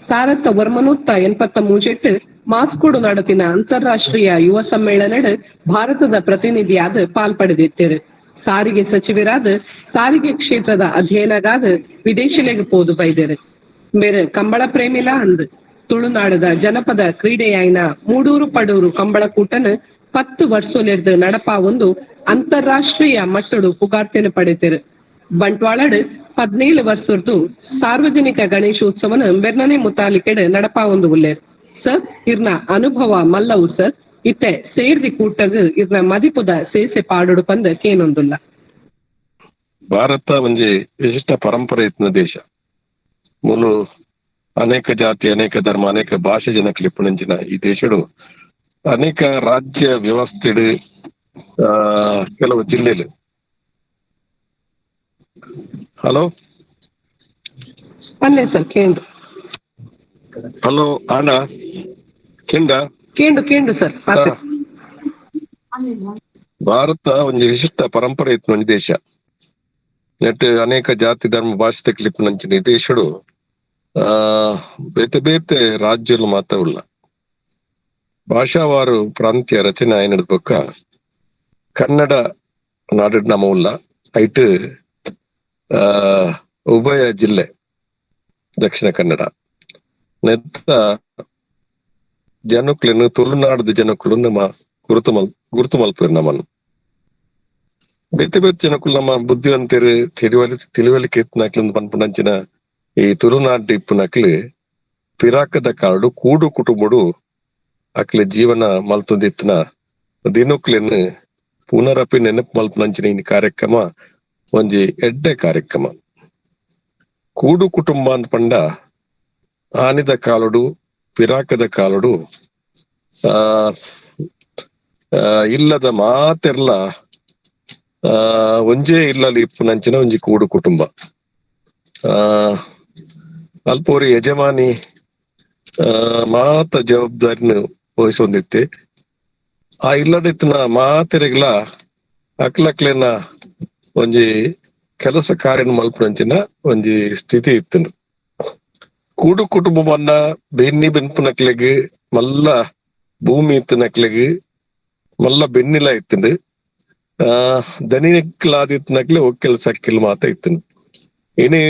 ಸಾರತ್ತ ವರ್ಮನೋತ್ತ 83 ಮಾಸ್ಕೋಡು ನಡತಿನ ಅಂತಾರಾಷ್ಟ್ರೀಯ ಯುವ ಸಮ್ಮೇಳನದ ಭಾರತದ ಪ್ರತಿನಿಧಿಯಾದ ಪಾಲ್ಪಡೆದಿದ್ದಾರೆ. ಸಾರಿಗೆ ಸಚಿವರಾದ ಸಾರಿಗೆ ಕ್ಷೇತ್ರದ ಅಧ್ಯಯನಗಾದ ವಿದೇಶಿಲೆಗೆ ಪೋದು ಬೈದರು. ಬೇರೆ ಕಂಬಳ ಪ್ರೇಮಿಲ ಅಂದ್ ತುಳುನಾಡದ ಜನಪದ ಕ್ರೀಡೆಯಾಯಿನ ಮೂಡೂರು ಪಡೂರು ಕಂಬಳ ಕೂಟನ 10 ವರ್ಷಲಿರ್ದು ನಡಪ ಒಂದು ಅಂತಾರಾಷ್ಟ್ರೀಯ ಮಟ್ಟಡು ಪುಗಾರ್ತೆನ ಪಡೆದರು. ಬಂಟ್ವಾಳಡ್ 17 ವರ್ಷದ್ದು ಸಾರ್ವಜನಿಕ ಗಣೇಶೋತ್ಸವನ ಬೆರ್ನನೆ ಮುತಾಲಿಕೆಡ್ ನಡಪ ಒಂದು ಉಲ್ಲೇರ್. ಸರ್ ಇರ್ನ ಅನುಭವ ಮಲ್ಲವು ಸರ್ ಇತ್ತೆ ಸೇರ್ದಿ ಕೂಟಗ್ ಇರ್ನ ಮದಿಪುದ ಸೇಸೆ ಪಾಡೋಡು ಪಂದ ಕೇನೊಂದುಲ್ಲ. ಭಾರತ ಒಂಜಿ ವಿಶಿಷ್ಟ ಪರಂಪರೆ ಇತ್ತಿನ ದೇಶ. ಮೂಲು ಅನೇಕ ಜಾತಿ, ಅನೇಕ ಧರ್ಮ, ಅನೇಕ ಭಾಷೆ ಜನಕ್ಕೆ ಲಿಪ್ಪುನಂಚಿನ ಈ ದೇಶಡು ಅನೇಕ ರಾಜ್ಯ ವ್ಯವಸ್ಥೆಡ್ ಕೆಲವು ಜಿಲ್ಲೆಲು. ಹಲೋ ಪನ್ಲೆ ಸರ್ ಕೇಂದ್ರ. ಹಲೋ ಆಂಡ ಕೆಂಡ ಕೇಂದ್ರ ಸರ್. ಭಾರತ ಒಂದು ವಿಶಿಷ್ಟ ಪರಂಪರೆ ಇತ್ತು ನನ್ನ ದೇಶ. ನೆಟ್ ಅನೇಕ ಜಾತಿ ಧರ್ಮ ಭಾಷೆ ತೆಕ್ಲಿಪ್ಪು ನಂಚಿನ ಈ ದೇಶಡು ಬೇತೆ ಬೇತೆ ರಾಜ್ಯಲು ಮಾತ್ರ ಉಲ್ಲ. ಭಾಷಾವಾರು ಪ್ರಾಂತ್ಯ ರಚನೆ ಆಯ್ನದ ಪಕ್ಕ ಕನ್ನಡ ನಾಡು ನಮ ಉಲ್ಲ. ಐಟ್ ಉಭಯ ಜಿಲ್ಲೆ ದಕ್ಷಿಣ ಕನ್ನಡ ನೆತ್ತ ಜನಕ್ಲೆನು ತುಳುನಾಡದ ಜನಕ್ಕಳು ನಮ್ಮ ಗುರುತು ಮಲ್ಪರು ನಮ್ಮನ್ನು. ಬೇತೆ ಬೇತೆ ಜನಕ್ಕಳು ನಮ್ಮ ಬುದ್ಧಿವಂತರು ತಿಳಿವಳಿಕೆ ಎತ್ತಿನಕ್ಲಿಂದ ಪನ್ಪುನಂಚಿನ ಈ ತುಳುನಾಡು ಇಪ್ಪುನಕ್ಲು ಪಿರಾಕದ ಕಾಡು ಕೂಡು ಕುಟುಂಬಡು ಅಕ್ಲೆ ಜೀವನ ಮಲ್ತದಿತ್ತಿನ ದಿನಕ್ಲೆನು ಪುನರಪಿ ನೆನಪು ಮಲ್ಪುನಂಚಿನ ಈ ಕಾರ್ಯಕ್ರಮ ಒಂಜಿ ಎಡ್ಡೆ ಕಾರ್ಯಕ್ರಮ. ಕೂಡು ಕುಟುಂಬ ಅಂತ ಪಂಡ ಆನಿದ ಕಾಲುಡು ಪಿರಾಕದ ಕಾಲುಡು ಇಲ್ಲದ ಮಾತೆರ್ಲ ಒಂಜೇ ಇಲ್ಲಲ್ಲಿ ಇಪ್ಪುನಂಚಿನ ಒಂಜಿ ಕೂಡು ಕುಟುಂಬ. ಅಲ್ಪೋರಿ ಯಜಮಾನಿ ಮಾತ ಜವಾಬ್ದಾರಿನ ವಹಿಸೊಂದಿತ್ತೆ. ಆ ಇಲ್ಲದಿತ್ತಿನ ಮಾತೆರೆಗ್ಲ ಅಕ್ಲಕ್ಲೆನ ಒಂಜಿ ಕೆಲಸ ಕಾರ್ಯನ ಮಲ್ಪುನಂಚಿನ ಒಂಜಿ ಸ್ಥಿತಿ ಇತ್ತು. ಕೂಡು ಕುಟುಂಬ ಬನ್ನ ಬೆನ್ನಿ ಬೆನ್ಪುನಕ್ಲೆಗ್ ಮಲ್ಲ ಭೂಮಿ ಇತ್ತಿನಕ್ಲೆಗ್ ಮಲ್ಲ ಬೆನ್ನಿಲ ಇತ್ತಂಡು ದನಿಕ್ಲಾದಿತ್ನಕ್ಲೆ ಒಕ್ಕೆಲ್ ಸಕ್ಕಿಲ್ ಮಾತ ಇತ್ತನು. ಏನೇ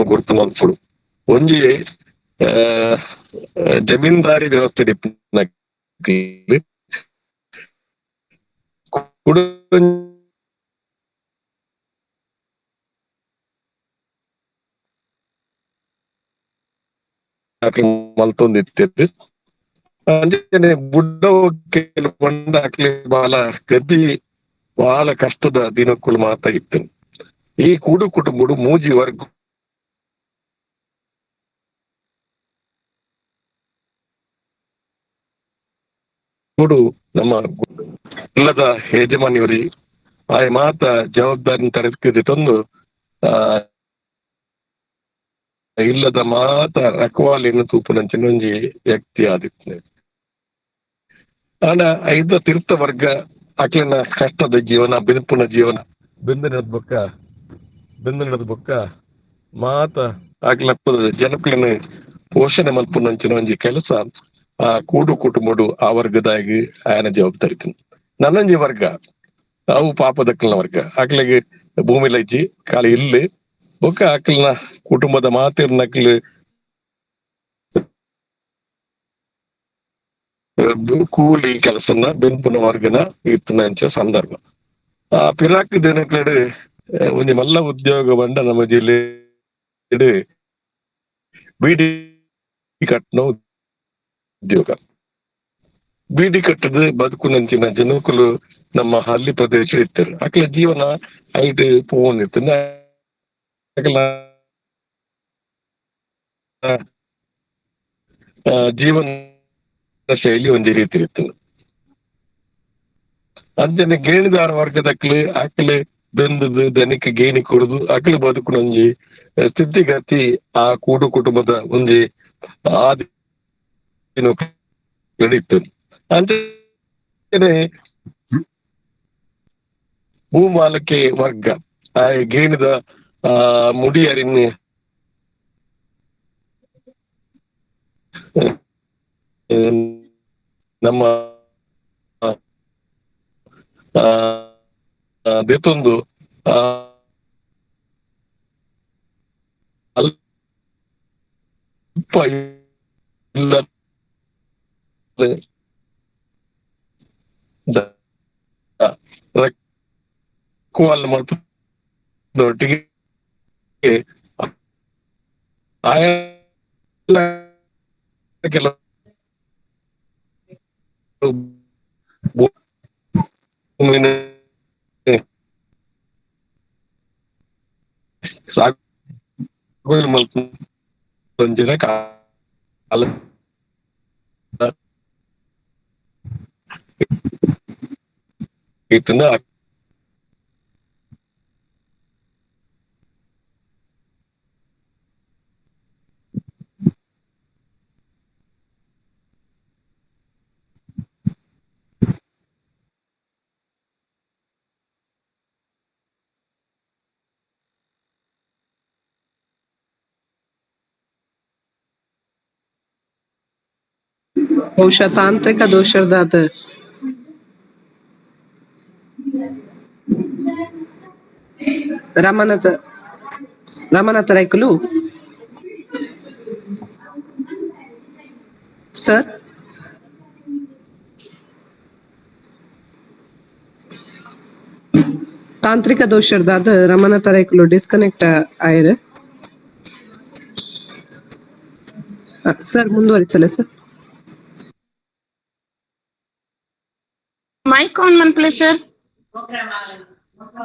ಗುರುತು ಮಲ್ಪುಡು ಒಂಜಿ ಜಮೀನ್ದಾರಿ ವ್ಯವಸ್ಥೆ ಮಲ್ತೊಂದಿತ್ತು. ಅಂಜನೆ ಬುಡ್ಡ ಬಂಡ ಹಾಕ್ಲಿ ಬಾಳ ಗದ್ದಿ ಬಹಳ ಕಷ್ಟದ ದಿನಕ್ಕೂ ಮಾತ ಇತ್ತು. ಈ ಕೂಡು ಕುಟುಂಬಡು ಮೂಜಿ ವರ್ಗ ನೋಡು ನಮ್ಮ ಇಲ್ಲದ ಯಜಮಾನಿಯವರಿ ಆಯ ಮಾತ ಜವಾಬ್ದಾರಿ ತಡೆದು ತಂದು ಇಲ್ಲದ ಮಾತ ರಖವಾಲಿನ ತೂಪುನಂಚಿನ ಒಂಜಿ ವ್ಯಕ್ತಿ ಆದಿತ್ನೆ ಆಂಡ ಐದ ತೀರ್ಥ ವರ್ಗ ಅಕ್ಲಿನ ಕಷ್ಟದ ಜೀವನ ಬಿರುಪುನ ಜೀವನ ಬಿಂದಿನದ ಬೊಕ್ಕ ಮಾತ ಆಗ್ಲಪ್ಪದ ಜನಕ್ಲಿನ ಪೋಷಣೆ ಮಲ್ಪುನಂಚಿನ ಒಂಜಿ ಕೆಲಸ ಆ ಕೂಡು ಕುಟುಂಬಡು ಆ ವರ್ಗದಾಗಿ ಆಯನ ಜವಾಬ್ದಾರಿ ನನ್ನಂಜಿ ವರ್ಗ ಅವು ಪಾಪದಕ್ಕಲಿನ ವರ್ಗ ಅಕ್ಲಿಗೆ ಭೂಮಿಲೈಜಿ ಖಾಲಿ ಇಲ್ಲಿ ಬೊಕ್ಕ ಅಕ್ಲಿನ ಕುಟುಂಬದ ಮಾತಿರ್ನಕ್ಲು ಕೂಲಿ ಕೆಲಸನ ಬೆನ್ಪುನ ವರ್ಗನ ಇತ್ತುನಂಚ ಸಂದರ್ಭ ಆ ಪಿರಾಕ್ ದಿನಕ್ಲೆಡ್ ಒಂಜಿ ಮಲ್ಲ ಉದ್ಯೋಗ ಬಂಡ ನಮ್ಮ ಜಿಲ್ಲೆ ಬೀಡಿ ಕಟ್ಟನ ಉದ್ಯೋಗ ಬೀಡಿ ಕಟ್ಟದ ಬದುಕುನಂಚಿನ ಜನಕುಲು ನಮ್ಮ ಹಳ್ಳಿ ಪ್ರದೇಶ ಇರ್ತಾರೆ ಅಕ್ಲ ಜೀವನ ಐಟ್ ಫೋನ್ ಇರ್ತದೆ ಅಕ್ಲ ಜೀವನ ಶೈಲಿ ಒಂದೇ ರೀತಿ ಇರ್ತದೆ. ಅಂಚನೆ ಗೇಣಿದಾರ ವರ್ಗದಕ್ಲು ಅಕ್ಲೆ ಬೆಂದದು ದನಿಕ ಗೇಣಿ ಕೊಡುದು ಅಕ್ಲೆ ಬದುಕುನೊಂಜಿ ಸ್ಥಿತಿಗತಿ ಆ ಕೂಡು ಕುಟುಂಬದ ಒಂಜಿ ಆದಿನ ಇತ್ತು. ಅಂಚನೆ ಭೂಮಾಲಕೆ ವರ್ಗ ಆ ಗೇಣಿದ ಮುಡಿಯರಿನ ನಮ್ಮ ಬೆತ್ತೊಂದು ಅಲ್ಪ ಇಲ್ಲ ಒಟ್ಟಿಗೆ ಆಯಾ ಕೆಲವು ಮಲ್ಪಂಜಿನ ಕಾಲ ಇತ್ತಂದ ಬಹುಶಃ ತಾಂತ್ರಿಕ ದೋಷದಾದ ರಮನಾಥ ರೈಕಲು ಸರ್ ತಾಂತ್ರಿಕ ದೋಷದಾದ ರಮನಾಥ ರೈಕಲು ಡಿಸ್ಕನೆಕ್ಟ್ ಆಯ್ರೆ ಸರ್ ಮುಂದುವರಿಸಲ್ಲ sir. Mic on man please sir.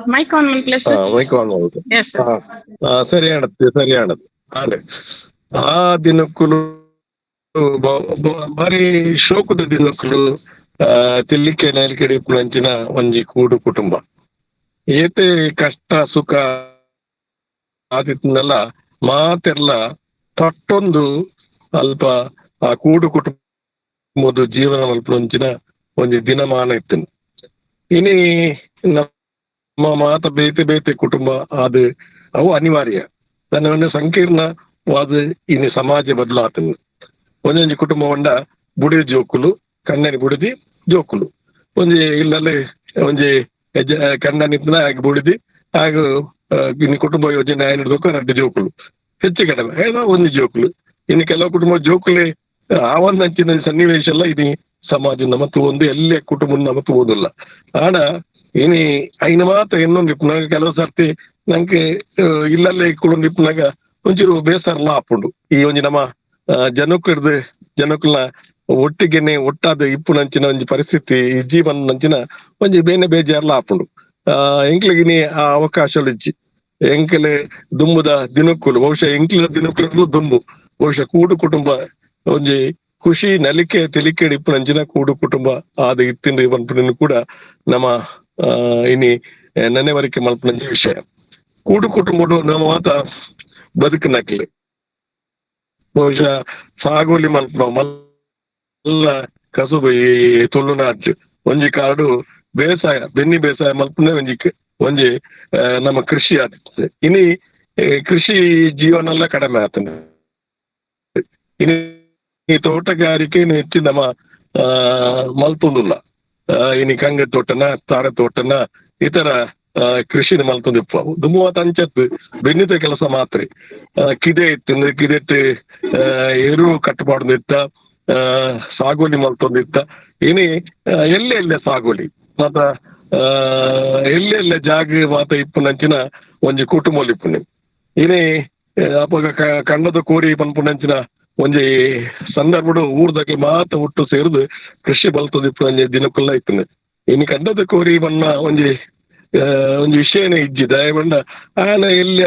Mic on man please sir. Mic on ಮಾಡುದು. Yes sir. ಸರಿಯಾಣದು ಅದೇ ಆ ದಿನಕ್ಕೂ ಬಾರಿ ಶೋಕದ ದಿನಕ್ಕೂ ತಿಲ್ಲಿಕೆ ನೆಲಕಡೆ ಪುಂಚಿನ ಒಂಜಿ ಕೂಡು ಕುಟುಂಬ ಏತೆ ಕಷ್ಟ ಸುಖ ಆದಿತ್ನೆಲ್ಲ ಮಾತೆಲ್ಲ ತೊಟ್ಟೊಂದು ಅಲ್ಪ ಆ ಕೂಡು ಕುಟುಂಬದ ಜೀವನ ಮಲ್ಪುಂಚಿನ ಒಂಜಿ ದಿನಮಾನ ಇತ್ತು. ಇನಿ ನಮ್ಮ ಮಾತ ಬೇತೆ ಕುಟುಂಬ ಅದು ಅವು ಅನಿವಾರ್ಯ ನನ್ನ ಸಂಕೀರ್ಣವಾದ ಇನ್ನು ಸಮಾಜ ಬದಲಾತನು ಒಂದೊಂದು ಕುಟುಂಬ ಹೊಂಡ ಬುಡಿ ಜೋಕುಲು ಕಣ್ಣನಿ ಬುಡಿದಿ ಜೋಕುಲು ಒಂಜಿ ಇಲ್ಲಲ್ಲಿ ಒಂಜಿ ಕಣ್ಣನಿತ್ನ ಆಗಿ ಬುಡಿದಿ ಹಾಗೂ ಇನ್ನು ಕುಟುಂಬ ಯೋಜನೆ ಆಯ್ನಡ್ಬೇಕು 2 ಜೋಕುಲು ಹೆಚ್ಚು ಕಡಿಮೆ ಏನೋ ಒಂದು ಜೋಕುಲು. ಇನ್ನು ಕೆಲವು ಕುಟುಂಬ ಜೋಕುಲೆ ಆ ಒಂದು ಹಂಚಿನ ಸನ್ನಿವೇಶ ಎಲ್ಲ ಇದು ಸಮಾಜ ನಮ್ಮ ತಗೊಂಡು ಎಲ್ಲೇ ಕುಟುಂಬ ನಮ್ಮ ತಗೋದಿಲ್ಲ ಆಡ ಇನಿ ಐನ ಮಾತ ಇನ್ನೊಂದು ಇಪ್ಪನಾಗ ಕೆಲವು ಸರ್ತಿ ನಂಗೆ ಇಲ್ಲಲ್ಲೇ ಇಕ್ಕೊಂಡು ಇಪ್ಪನಾಗ ಒಂಚೂರು ಬೇಸರಲ್ಲ ಹಾಕೊಂಡು ಈ ಒಂಜಿ ನಮ್ಮ ಜನಕ್ಕಲ್ನ ಒಟ್ಟಿಗೆನೆ ಒಟ್ಟಾದ ಇಪ್ಪುನಂಚಿನ ಒಂಜಿ ಪರಿಸ್ಥಿತಿ ಈ ಜೀವನ ನಂಚಿನ ಒಂಜಿ ಬೇನೆ ಬೇಜಾರ್ಲ ಹಾಕೊಂಡು ಎಂಕ್ಲಿಗಿನಿ ಆ ಅವಕಾಶಗಳು ಇಜ್ಜಿ ಎಂಕಲೆ ದುಂಬುದ ದಿನಕ್ಕೂಲು ಬಹುಶಃ ಎಂಕ್ಲಿನ ದಿನಕ್ಕೂಲು ದುಂಬು ಬಹುಶಃ ಕೂಡು ಕುಟುಂಬ ಒಂಜಿ ಖುಷಿ ನಲಿಕೆ ತೆಲಿಕೆ ಇಪ್ಪನಂಚಿನ ಕೂಡು ಕುಟುಂಬ ಆದ ಇತ್ತಿಂದ ಮಲ್ಪನ ಕೂಡ ನಮ್ಮ ಇನಿ ನೆನೆವರಿಕೆ ಮಲ್ಪನಂಚ ವಿಷಯ ಕೂಡು ಕುಟುಂಬಡು ನಮ್ಮ ಮಾತ ಬದುಕನಕ್ಲಿ ಬಹುಶಃ ಸಾಗೋಲಿ ಮಲ್ಪನ ಮಲ್ಲ ಕಸುಬು ಈ ತುಳುನಾಡು ಒಂಜಿ ಕಾಡು ಬೇಸಾಯ ಬೆನ್ನಿ ಬೇಸಾಯ ಮಲ್ಪನೆ ಒಂಜಿ ನಮ್ಮ ಕೃಷಿ ಆದಿತ್ತು ಇನಿ ಕೃಷಿ ಜೀವನ ಎಲ್ಲ ಕಡಿಮೆ ಆಗ್ತದೆ ಇನಿ ಈ ತೋಟಗಾರಿಕೆ ಹೆಚ್ಚು ನಮ್ಮ ಮಲ್ತೊಂದಿಲ್ಲ ಇನಿ ಕಂಗ ತೋಟನ ತಾರ ತೋಟನ ಈ ತರ ಕೃಷಿನ ಮಲ್ತೊಂದಿಪ್ಪ ದುಮ್ಮುವತ್ತ ಅಂಚತ್ತು ಬೆನ್ನಿತ ಕೆಲಸ ಮಾತ್ರ ಕಿದೆ ಇತ್ತು ಕಿದೆಟ್ಟು ಎರು ಕಟ್ಟುಪಾಡ್ದಿತ್ತ ಸಾಗೋಲಿ ಮಲ್ತೊಂದಿತ್ತ ಇನಿ ಎಲ್ಲೆಲ್ಲ ಸಾಗೋಲಿ ಮಾತ ಎಲ್ಲೆಲ್ಲ ಜಾಗ ಮಾತ ಇಪ್ಪುನಂಚಿನ ಒಂಜಿ ಕುಟುಂಬ ಇಪ್ಪುನಿ ಇನಿ ಅಪಗ ಕಂಡದ ಕೋರಿ ಪನ್ಪುನಂಚಿನ ಒಂಜಿ ಸಂದರ್ಭಡು ಊರ್ದಕ್ಕೆ ಮಾತ ಹುಟ್ಟು ಸೇರಿದು ಕೃಷಿ ಬಲ್ತದಿಪ್ಪು ದಿನಕ್ಕೆಲ್ಲ ಇತ್ತು ಇನ್ನು ಕಂಡದ ಕೋರಿ ಬಣ್ಣ ಒಂಜಿ ವಿಷಯನೇ ಇಜ್ಜಿ ದಯ ಬಂಡ ಆನ ಎಲ್ಲ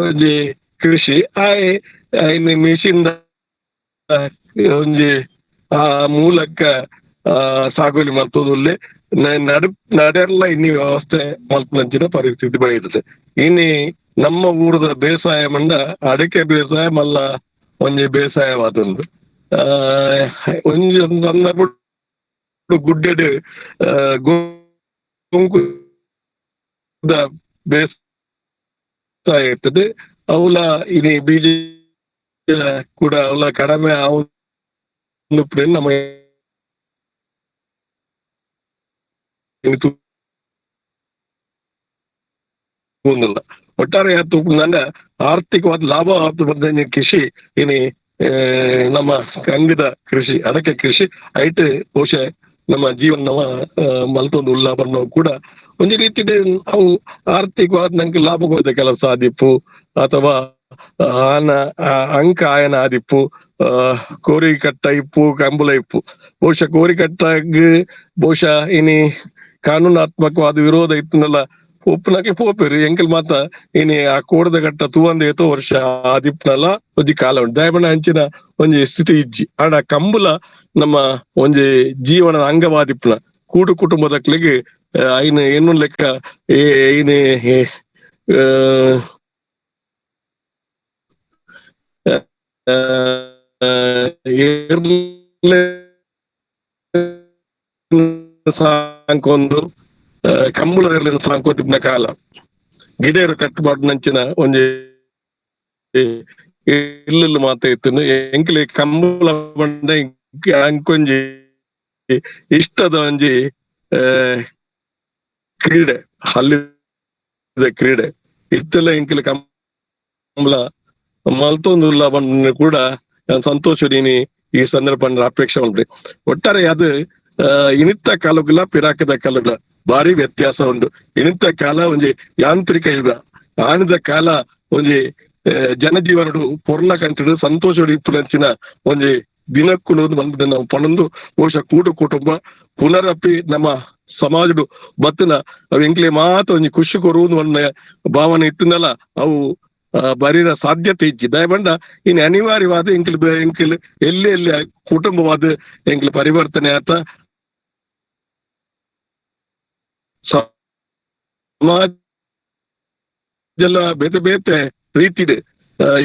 ಒಂಜಿ ಕೃಷಿ ಆಯ್ ಇನ್ನು ಮಿಷಿನ್ ಒಂಜಿ ಆ ಮೂಲಕ ಸಾಗುವಳಿ ಮಲ್ತೋದುಲ್ಲೆ ನಡೆಲ್ಲ ಇನ್ನಿ ವ್ಯವಸ್ಥೆ ಮಲ್ಪನಂಚಿನ ಪರಿಸ್ಥಿತಿ ಬೆಳೆಯುತ್ತದೆ ಇನ್ನು ನಮ್ಮ ಊರದ ಬೇಸಾಯ ಮಂಡ ಅಡಿಕೆ ಬೇಸಾಯ ಮಲ್ಲ ಒಂಜಿ ಬೇಸಾಯವಾದೊಂದು ಒಂಜಿ ಸಂದರ್ಭ ಗುಡ್ಡೆಡ್ ಗೊಂಕು ಬೇಸಾಯ ಇರ್ತದೆ ಅವಲ ಇನಿ ಬೀಜ ಕೂಡ ಅವಲ ಕಡಿಮೆ ಅವನು ನಮ್ಮ ಒಟ್ಟಾರೆ ತೂಪಂದ ಆರ್ಥಿಕವಾದ ಲಾಭ ಬಂದ ಕೃಷಿ ಇನಿ ನಮ್ಮ ಕಂಗದ ಕೃಷಿ ಅಡಕೆ ಕೃಷಿ ಐಟ್ ಬಹುಶಃ ನಮ್ಮ ಜೀವನ ಮಲ್ತೊಂದು ಉಲ್ಲಾಭ ಕೂಡ ಒಂದು ರೀತಿ ಅವು ಆರ್ಥಿಕವಾದ ನಂಗೆ ಲಾಭವಾದ ಕೆಲಸ ಆದಿಪ್ಪು ಅಥವಾ ಆನ ಅಂಕ ಆಯನ ಆದಿಪ್ಪು ಕೋರಿ ಕಟ್ಟ ಇಪ್ಪು ಕಂಬುಲ ಇಪ್ಪು ಬಹುಶಃ ಕೋರಿ ಕಟ್ಟಾಗ ಬಹುಶಃ ಇನಿ ಕಾನೂನಾತ್ಮಕವಾದ ವಿರೋಧ ಇತ್ತನಲ್ಲ ಒಪ್ಪನಕ್ಕೆ ಪೋಪೇರು ಎಂಕಲ್ ಮಾತ ಇನಿ ಆ ಕೋಡದ ಗಟ್ಟ ತೂವಂದ ಏತೋ ವರ್ಷ ಆದಿಪ್ನಲ್ಲ ಒಂಜಿ ಕಾಲ ಉಂಟು ದಯಬಣ್ಣ ಹಂಚಿನ ಒಂಜಿ ಸ್ಥಿತಿ ಇಜ್ಜಿ ಆಡ ಕಂಬುಲ ನಮ್ಮ ಒಂಜಿ ಜೀವನದ ಅಂಗವಾದಿಪ್ನ ಕೂಡು ಕುಟುಂಬದಕ್ಲಿಗೆ ಐನ್ ಏನು ಲೆಕ್ಕ ಏನೇ ಸಾಂಕೊಂದು ಕಂಬಳದಲ್ಲಿ ಸಾಂಕೋತಿನ ಕಾಲ ಗಿಡೇರು ಕಟ್ಟುಪಾಡು ನಂಚಿನ ಒಂಜಿ ಇಲ್ಲು ಮಾತ ಇತ್ತು ಎಂಕ್ಲಿ ಕಂಬಳ ಬಂಡ ಅಂಕೊಂಜಿ ಇಷ್ಟದ ಒಂಜಿ ಕ್ರೀಡೆ ಹಲ್ಲಿದ ಕ್ರೀಡೆ ಇತ್ತೆಲ್ಲ ಎಂಕ್ಲಿ ಕಂಬಳ ಮಲ್ತೊಂದುಲ್ಲ ಬಂಡ ಕೂಡ ಸಂತೋಷದೀನಿ ಈ ಸಂದರ್ಭ ಅಪೇಕ್ಷೆ ಉಂಟು ಒಟ್ಟಾರೆ ಅದು ಇನಿತ್ತ ಕಾಲಗುಲ ಪಿರಾಕದ ಕಾಲಗುಲ ಭಾರಿ ವ್ಯತ್ಯಾಸ ಉಂಟು ಇನಿತ್ತ ಕಾಲ ಒಂಜಿ ಯಾಂತ್ರಿಕ ಯುಗ ಆನದ ಕಾಲ ಒಂಜಿ ಜನಜೀವನಡು ಪೊರ್ಲ ಕಂಚಿಡು ಸಂತೋಷಡು ಇಪ್ಪುನಂಚಿನ ಒಂಜಿ ದಿನಕ್ಕೂ ಬಂದ ನಾವು ಪಣಂದು ಬಹುಶಃ ಕೂಡು ಕುಟುಂಬ ಪುನರಪಿ ನಮ್ಮ ಸಮಾಜಡು ಬತ್ತನ ಅವು ಎಂಕ್ಲೆ ಮಾತ ಒಂಜಿ ಖುಷಿ ಕೊರುವುದು ಒಂದ ಭಾವನೆ ಇತ್ತನಲ್ಲ ಅವು ಬರೀರ ಸಾಧ್ಯತೆ ಇಜ್ಜಿ ದಯಬಂಡ ಇನ್ನು ಅನಿವಾರ್ಯವಾದ ಎಂಕಲ್ ಎಲ್ಲಿ ಕುಟುಂಬವಾದ ಎಂಕ್ಲ ಪರಿವರ್ತನೆ ಆತ ಸಮಾಜ ಬೇತೆ ಬೇತೆ ರೀತಿಡ್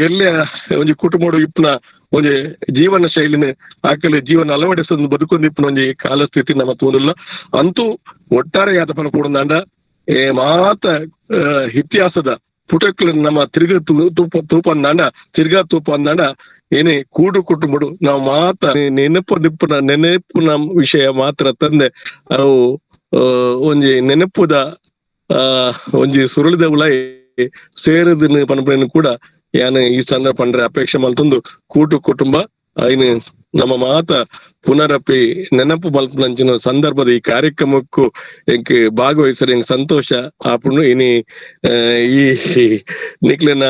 ಎಲ್ಲೇ ಒಂಜಿ ಕುಟುಂಬಡು ಇಪ್ಪನ ಒಂಜಿ ಜೀವನ ಶೈಲಿನ ಆಕಲೆ ಜೀವನ ಅಳವಡಿಸೋದು ಬದುಕೊಂದು ಇಪ್ಪನ ಒಂಜಿ ಕಾಲ ಸ್ಥಿತಿ ನಮ್ಮ ತೋದಿಲ್ಲ ಅಂತೂ ಒಟ್ಟಾರೆ ಯಾತಪನ ಕೂಡಂದಾಂಡ ಮಾತ ಇತಿಹಾಸದ ಪುಟಕ್ಲು ನಮ್ಮ ತಿರ್ಗಾ ತೂಪ ಅಂದಾಂಡ ಏನೇ ಕೂಡು ಕುಟುಂಬಡು ನಾವು ಮಾತ ನೆನಪುನ ವಿಷಯ ಮಾತ್ರ ತಂದೆ ಅವು ಒಂಜಿ ನೆನಪುದ ಒಂಜಿ ಸುರುಳಿದ ಉಲಾಯಿ ಸೇರದನ್ನು ಪನ್ಪೇನು ಕೂಡ ಯಾನು ಈ ಸಂದರ್ಭ ಪಂಡ್ರೆ ಅಪೇಕ್ಷೆ ಮಲ್ತೊಂದು ಕೂಟು ಕುಟುಂಬ ಐನು ನಮ್ಮ ಮಾತ ಪುನರಪಿ ನೆನಪು ಮಲ್ಪನಂಚಿನ ಸಂದರ್ಭದ ಈ ಕಾರ್ಯಕ್ರಮಕ್ಕೂ ಎಂಕ್ ಭಾಗವಹಿಸಲು ಎಂಕ್ ಸಂತೋಷ ಆಪುಂಡು ಇನಿ ಈ ನಿಕ್ಲಿನ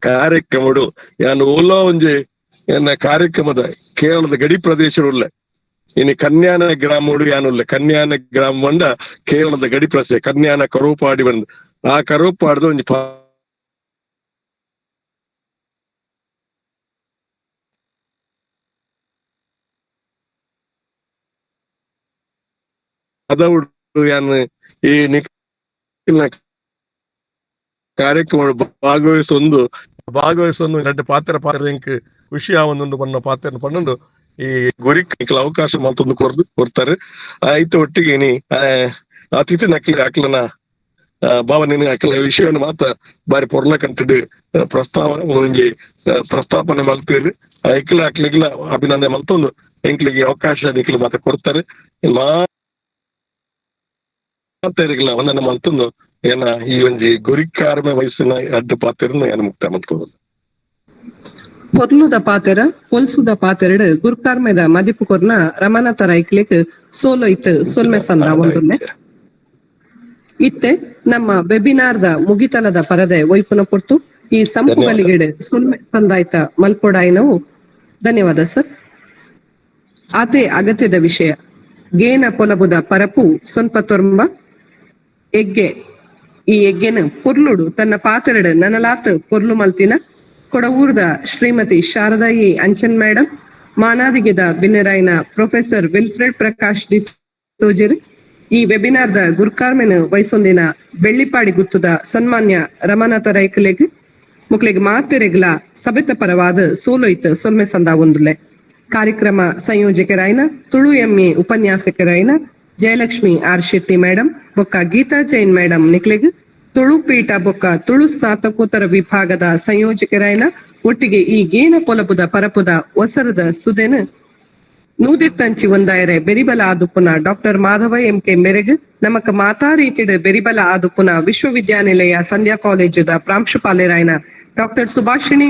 ಕಾರ್ಯಕ್ರಮಡು ಯಾನು ಓಲೋ ಒಂಜಿ ಎನ್ನ ಕಾರ್ಯಕ್ರಮದ ಕೇರಳದ ಗಡಿ ಪ್ರದೇಶಡುಲ್ಲ ಇನಿ ಕನ್ಯಾನ ಗ್ರಾಮಡು ಯಾನುಲ್ಲ ಕನ್ಯಾನ ಗ್ರಾಮ ಬಂಡ ಕೇರಳದ ಗಡಿ ಪ್ರದೇಶ ಕನ್ಯಾನ ಕರೋಪಾಡಿ ಬಂದು ಆ ಕರೋಪಾಡ್ದು ಒಂಜಿ ಅದವುಡು ಯಾನ್ ಈ ನಿಖಿಲ್ನ ಕಾರ್ಯಕ್ರಮ ಭಾಗವಹಿಸೊಂದು ಎರಡು ಪಾತ್ರ ಇಂಕ್ ಖುಷಿ ಆವೊಂದು ಪನ್ನ ಪಾತ್ರ ಪನ್ನೊಂದು ಈ ಗೊರಿಕ್ ಅವಕಾಶ ಮಲ್ತೊಂದು ಕೊಡ್ತಾರೆ ಆಯ್ತು ಒಟ್ಟಿಗೆ ಇನಿ ಅತಿಥಿ ಅಕ್ಲನ ಭಾವನೆ ಅಕ್ಲ ವಿಷಯವನ್ನು ಮಾತ್ರ ಬಾರಿ ಪೊರ್ಲ ಕಂಟಿಡ್ ಪ್ರಸ್ತಾಪನೆ ಮಲ್ತೀರಿ ಅಕ್ಲಿಗ್ಲ ಅಭಿನಂದನೆ ಮಲ್ತೊಂದು ಎಂಕ್ಲಿಗೆ ಅವಕಾಶ ನಿಕ್ಲು ಮಾತ್ರ ಕೊಡ್ತಾರೆ ಮಾತಾರಿಗ್ಲ ಒಂದನ್ನ ಮಲ್ತೊಂದು ಏನ ಈ ಒಂಜಿ ಗುರಿಕಾರ್ಮೆ ವಯಸ್ಸಿನ ಅಡ್ಡು ಪಾತ್ರನು ಏನ ಮುಕ್ತ ಮಲ್ಕೋದು ಪೊರ್ಲುದ ಪಾತೆರ ಪೊಲ್ಸುದ ಪಾತೆರಡು ಗುರ್ಕಾರ್ಮೆದ ಮದಿಪು ಕೊರ್ನ ರಮನಾಥ ರೈಕ್ಲಿಕ್ ಸೋಲೋಯ್ತು ಸೊಲ್ಮೆ ಸಂದ ಒಂದುಲ್ಲೆ ಇತ್ತೆ ನಮ್ಮ ವೆಬಿನಾರ್ದ ಮುಗಿತಲದ ಪರದೆ ಒಯ್ಪುನ ಪೊರ್ತು ಈ ಸಂಪುಗಲಿಗೆಡೆ ಸೊಲ್ಮೆ ಸಂದಾಯ್ತ ಮಲ್ಪೊಡಾಯ್ನವು ಧನ್ಯವಾದ ಸರ್. ಆತೆ ಅಗತ್ಯದ ವಿಷಯ ಗೇನ ಪೊಲಬುದ ಪರಪು ಸ್ವಲ್ಪ ತೊರ್ಂಬ ಎಗ್ಗೆ ಈ ಎಗ್ಗೆನ ಪೊರ್ಲುಡು ತನ್ನ ಪಾತೆರಡು ನನಲಾತ್ ಪೊರ್ಲು ಮಲ್ತಿನ ಕೊಡವೂರ್ದ ಶ್ರೀಮತಿ ಶಾರದಾಯಿ ಅಂಚನ್ ಮೇಡಮ್, ಮಾನಾದಿಗೆದ ಬಿನ್ನೆರಾಯ್ನ ಪ್ರೊಫೆಸರ್ ವಿಲ್ಫ್ರೆಡ್ ಪ್ರಕಾಶ್ ಡಿ ಸೋಜಿರ್, ಈ ವೆಬಿನಾರ್ದ ಗುರ್ಕಾರ್ಮೆನ್ ವಯಸ್ಸೊಂದಿನ ಬೆಳ್ಳಿಪಾಡಿ ಗುತ್ತುದ ಸನ್ಮಾನ್ಯ ರಮನಾಥ ರೈಕಲೆಗ್ ಮುಕ್ಲೆಗ್ ಮಾತೆರೆಗ್ಲ ಸಬೆತ ಪರವಾದ ಸೋಲೋಯ್ತು ಸೊಲ್ಮೆ ಸಂದ ಒಂದುಲೆ ಕಾರ್ಯಕ್ರಮ ಸಂಯೋಜಕರಾಯ್ನ ತುಳು ಎಂಎ ಉಪನ್ಯಾಸಕರಾಯ್ನ ಜಯಲಕ್ಷ್ಮಿ ಆರ್ ಶೆಟ್ಟಿ ಮೇಡಮ್ ಬೊಕ್ಕ ಗೀತಾ ಜೈನ್ ಮೇಡಮ್ ನಿಕ್ಲೆಗ್ ತುಳು ಪೀಠ ಬೊಕ್ಕ ತುಳು ಸ್ನಾತಕೋತ್ತರ ವಿಭಾಗದ ಸಂಯೋಜಕರಾಯ್ನ ಒಟ್ಟಿಗೆ ಈ ಗೇನ ಪೊಲಪುದ ಪರಪುದ ಒಸರದ ಸುದೆನ ನೂದೆತ್ತಂಚಿ ಒಂದಾಯರೆ ಬೆರಿಬಲ ಆದುಪುನ ಡಾಕ್ಟರ್ ಮಾಧವ ಎಂಕೆ ಮೆರೆಗ್ ನಮಕ್ ಮಾತಾ ರೀತಿಡ್ ಬೆರಿಬಲ ಆದುಪುನ ವಿಶ್ವವಿದ್ಯಾನಿಲಯ ಸಂಧ್ಯಾ ಕಾಲೇಜುದ ಪ್ರಾಂಶುಪಾಲರಾಯ್ನ ಡಾಕ್ಟರ್ ಸುಭಾಷಿಣಿ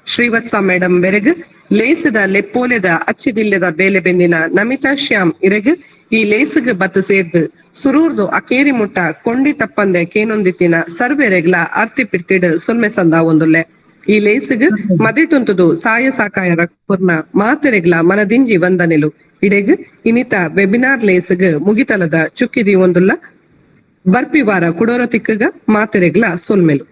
ಶ್ರೀವತ್ಸ ಮೇಡಮ್ ಬೆರೆಗ್ ಲೇಸದ ಲೆಪ್ಪೋಲೆದ ಅಚ್ಚಿದಿಲ್ಲದ ಬೇಲೆ ಬೆಂದಿನ ನಮಿತಾ ಶ್ಯಾಮ್ ಇರೆಗ್ ಈ ಲೇಸಗ್ ಬತ್ತು ಸೇರ್ದು ಸುರೂರ್ದು ಅಕೇರಿ ಮುಟ್ಟ ಕೊಂಡಿ ತಪ್ಪಂದೆ ಕೇನೊಂದಿತ್ತಿನ ಸರ್ವೆರೆಗ್ಲ ಅರ್ತಿ ಪಿರ್ತಿಡ್ ಸೊಲ್ಮೆ ಸಂದ ಒಂದುಲ್ಲೆ ಈ ಲೇಸಿಗ್ ಮದಿಟುಂತುದು ಸಾಯ ಸಾಕಾಯ ರಕ್ಪುರ್ನ ಮಾತೆರೆಗ್ಲ ಮನದಿಂಜಿ ವಂದನೆಲು ಇಡೆಗ್ ಇನಿತ ವೆಬಿನಾರ್ ಲೇಸಿಗ್ ಮುಗಿತಲದ ಚುಕ್ಕಿದಿ ಒಂದುಲ್ಲ ಬರ್ಪಿ ವಾರ ಕುಡೋರ ತಿಕ್ಕಗ ಮಾತೆರೆಗ್ಲ ಸೊಲ್ಮೆಲು.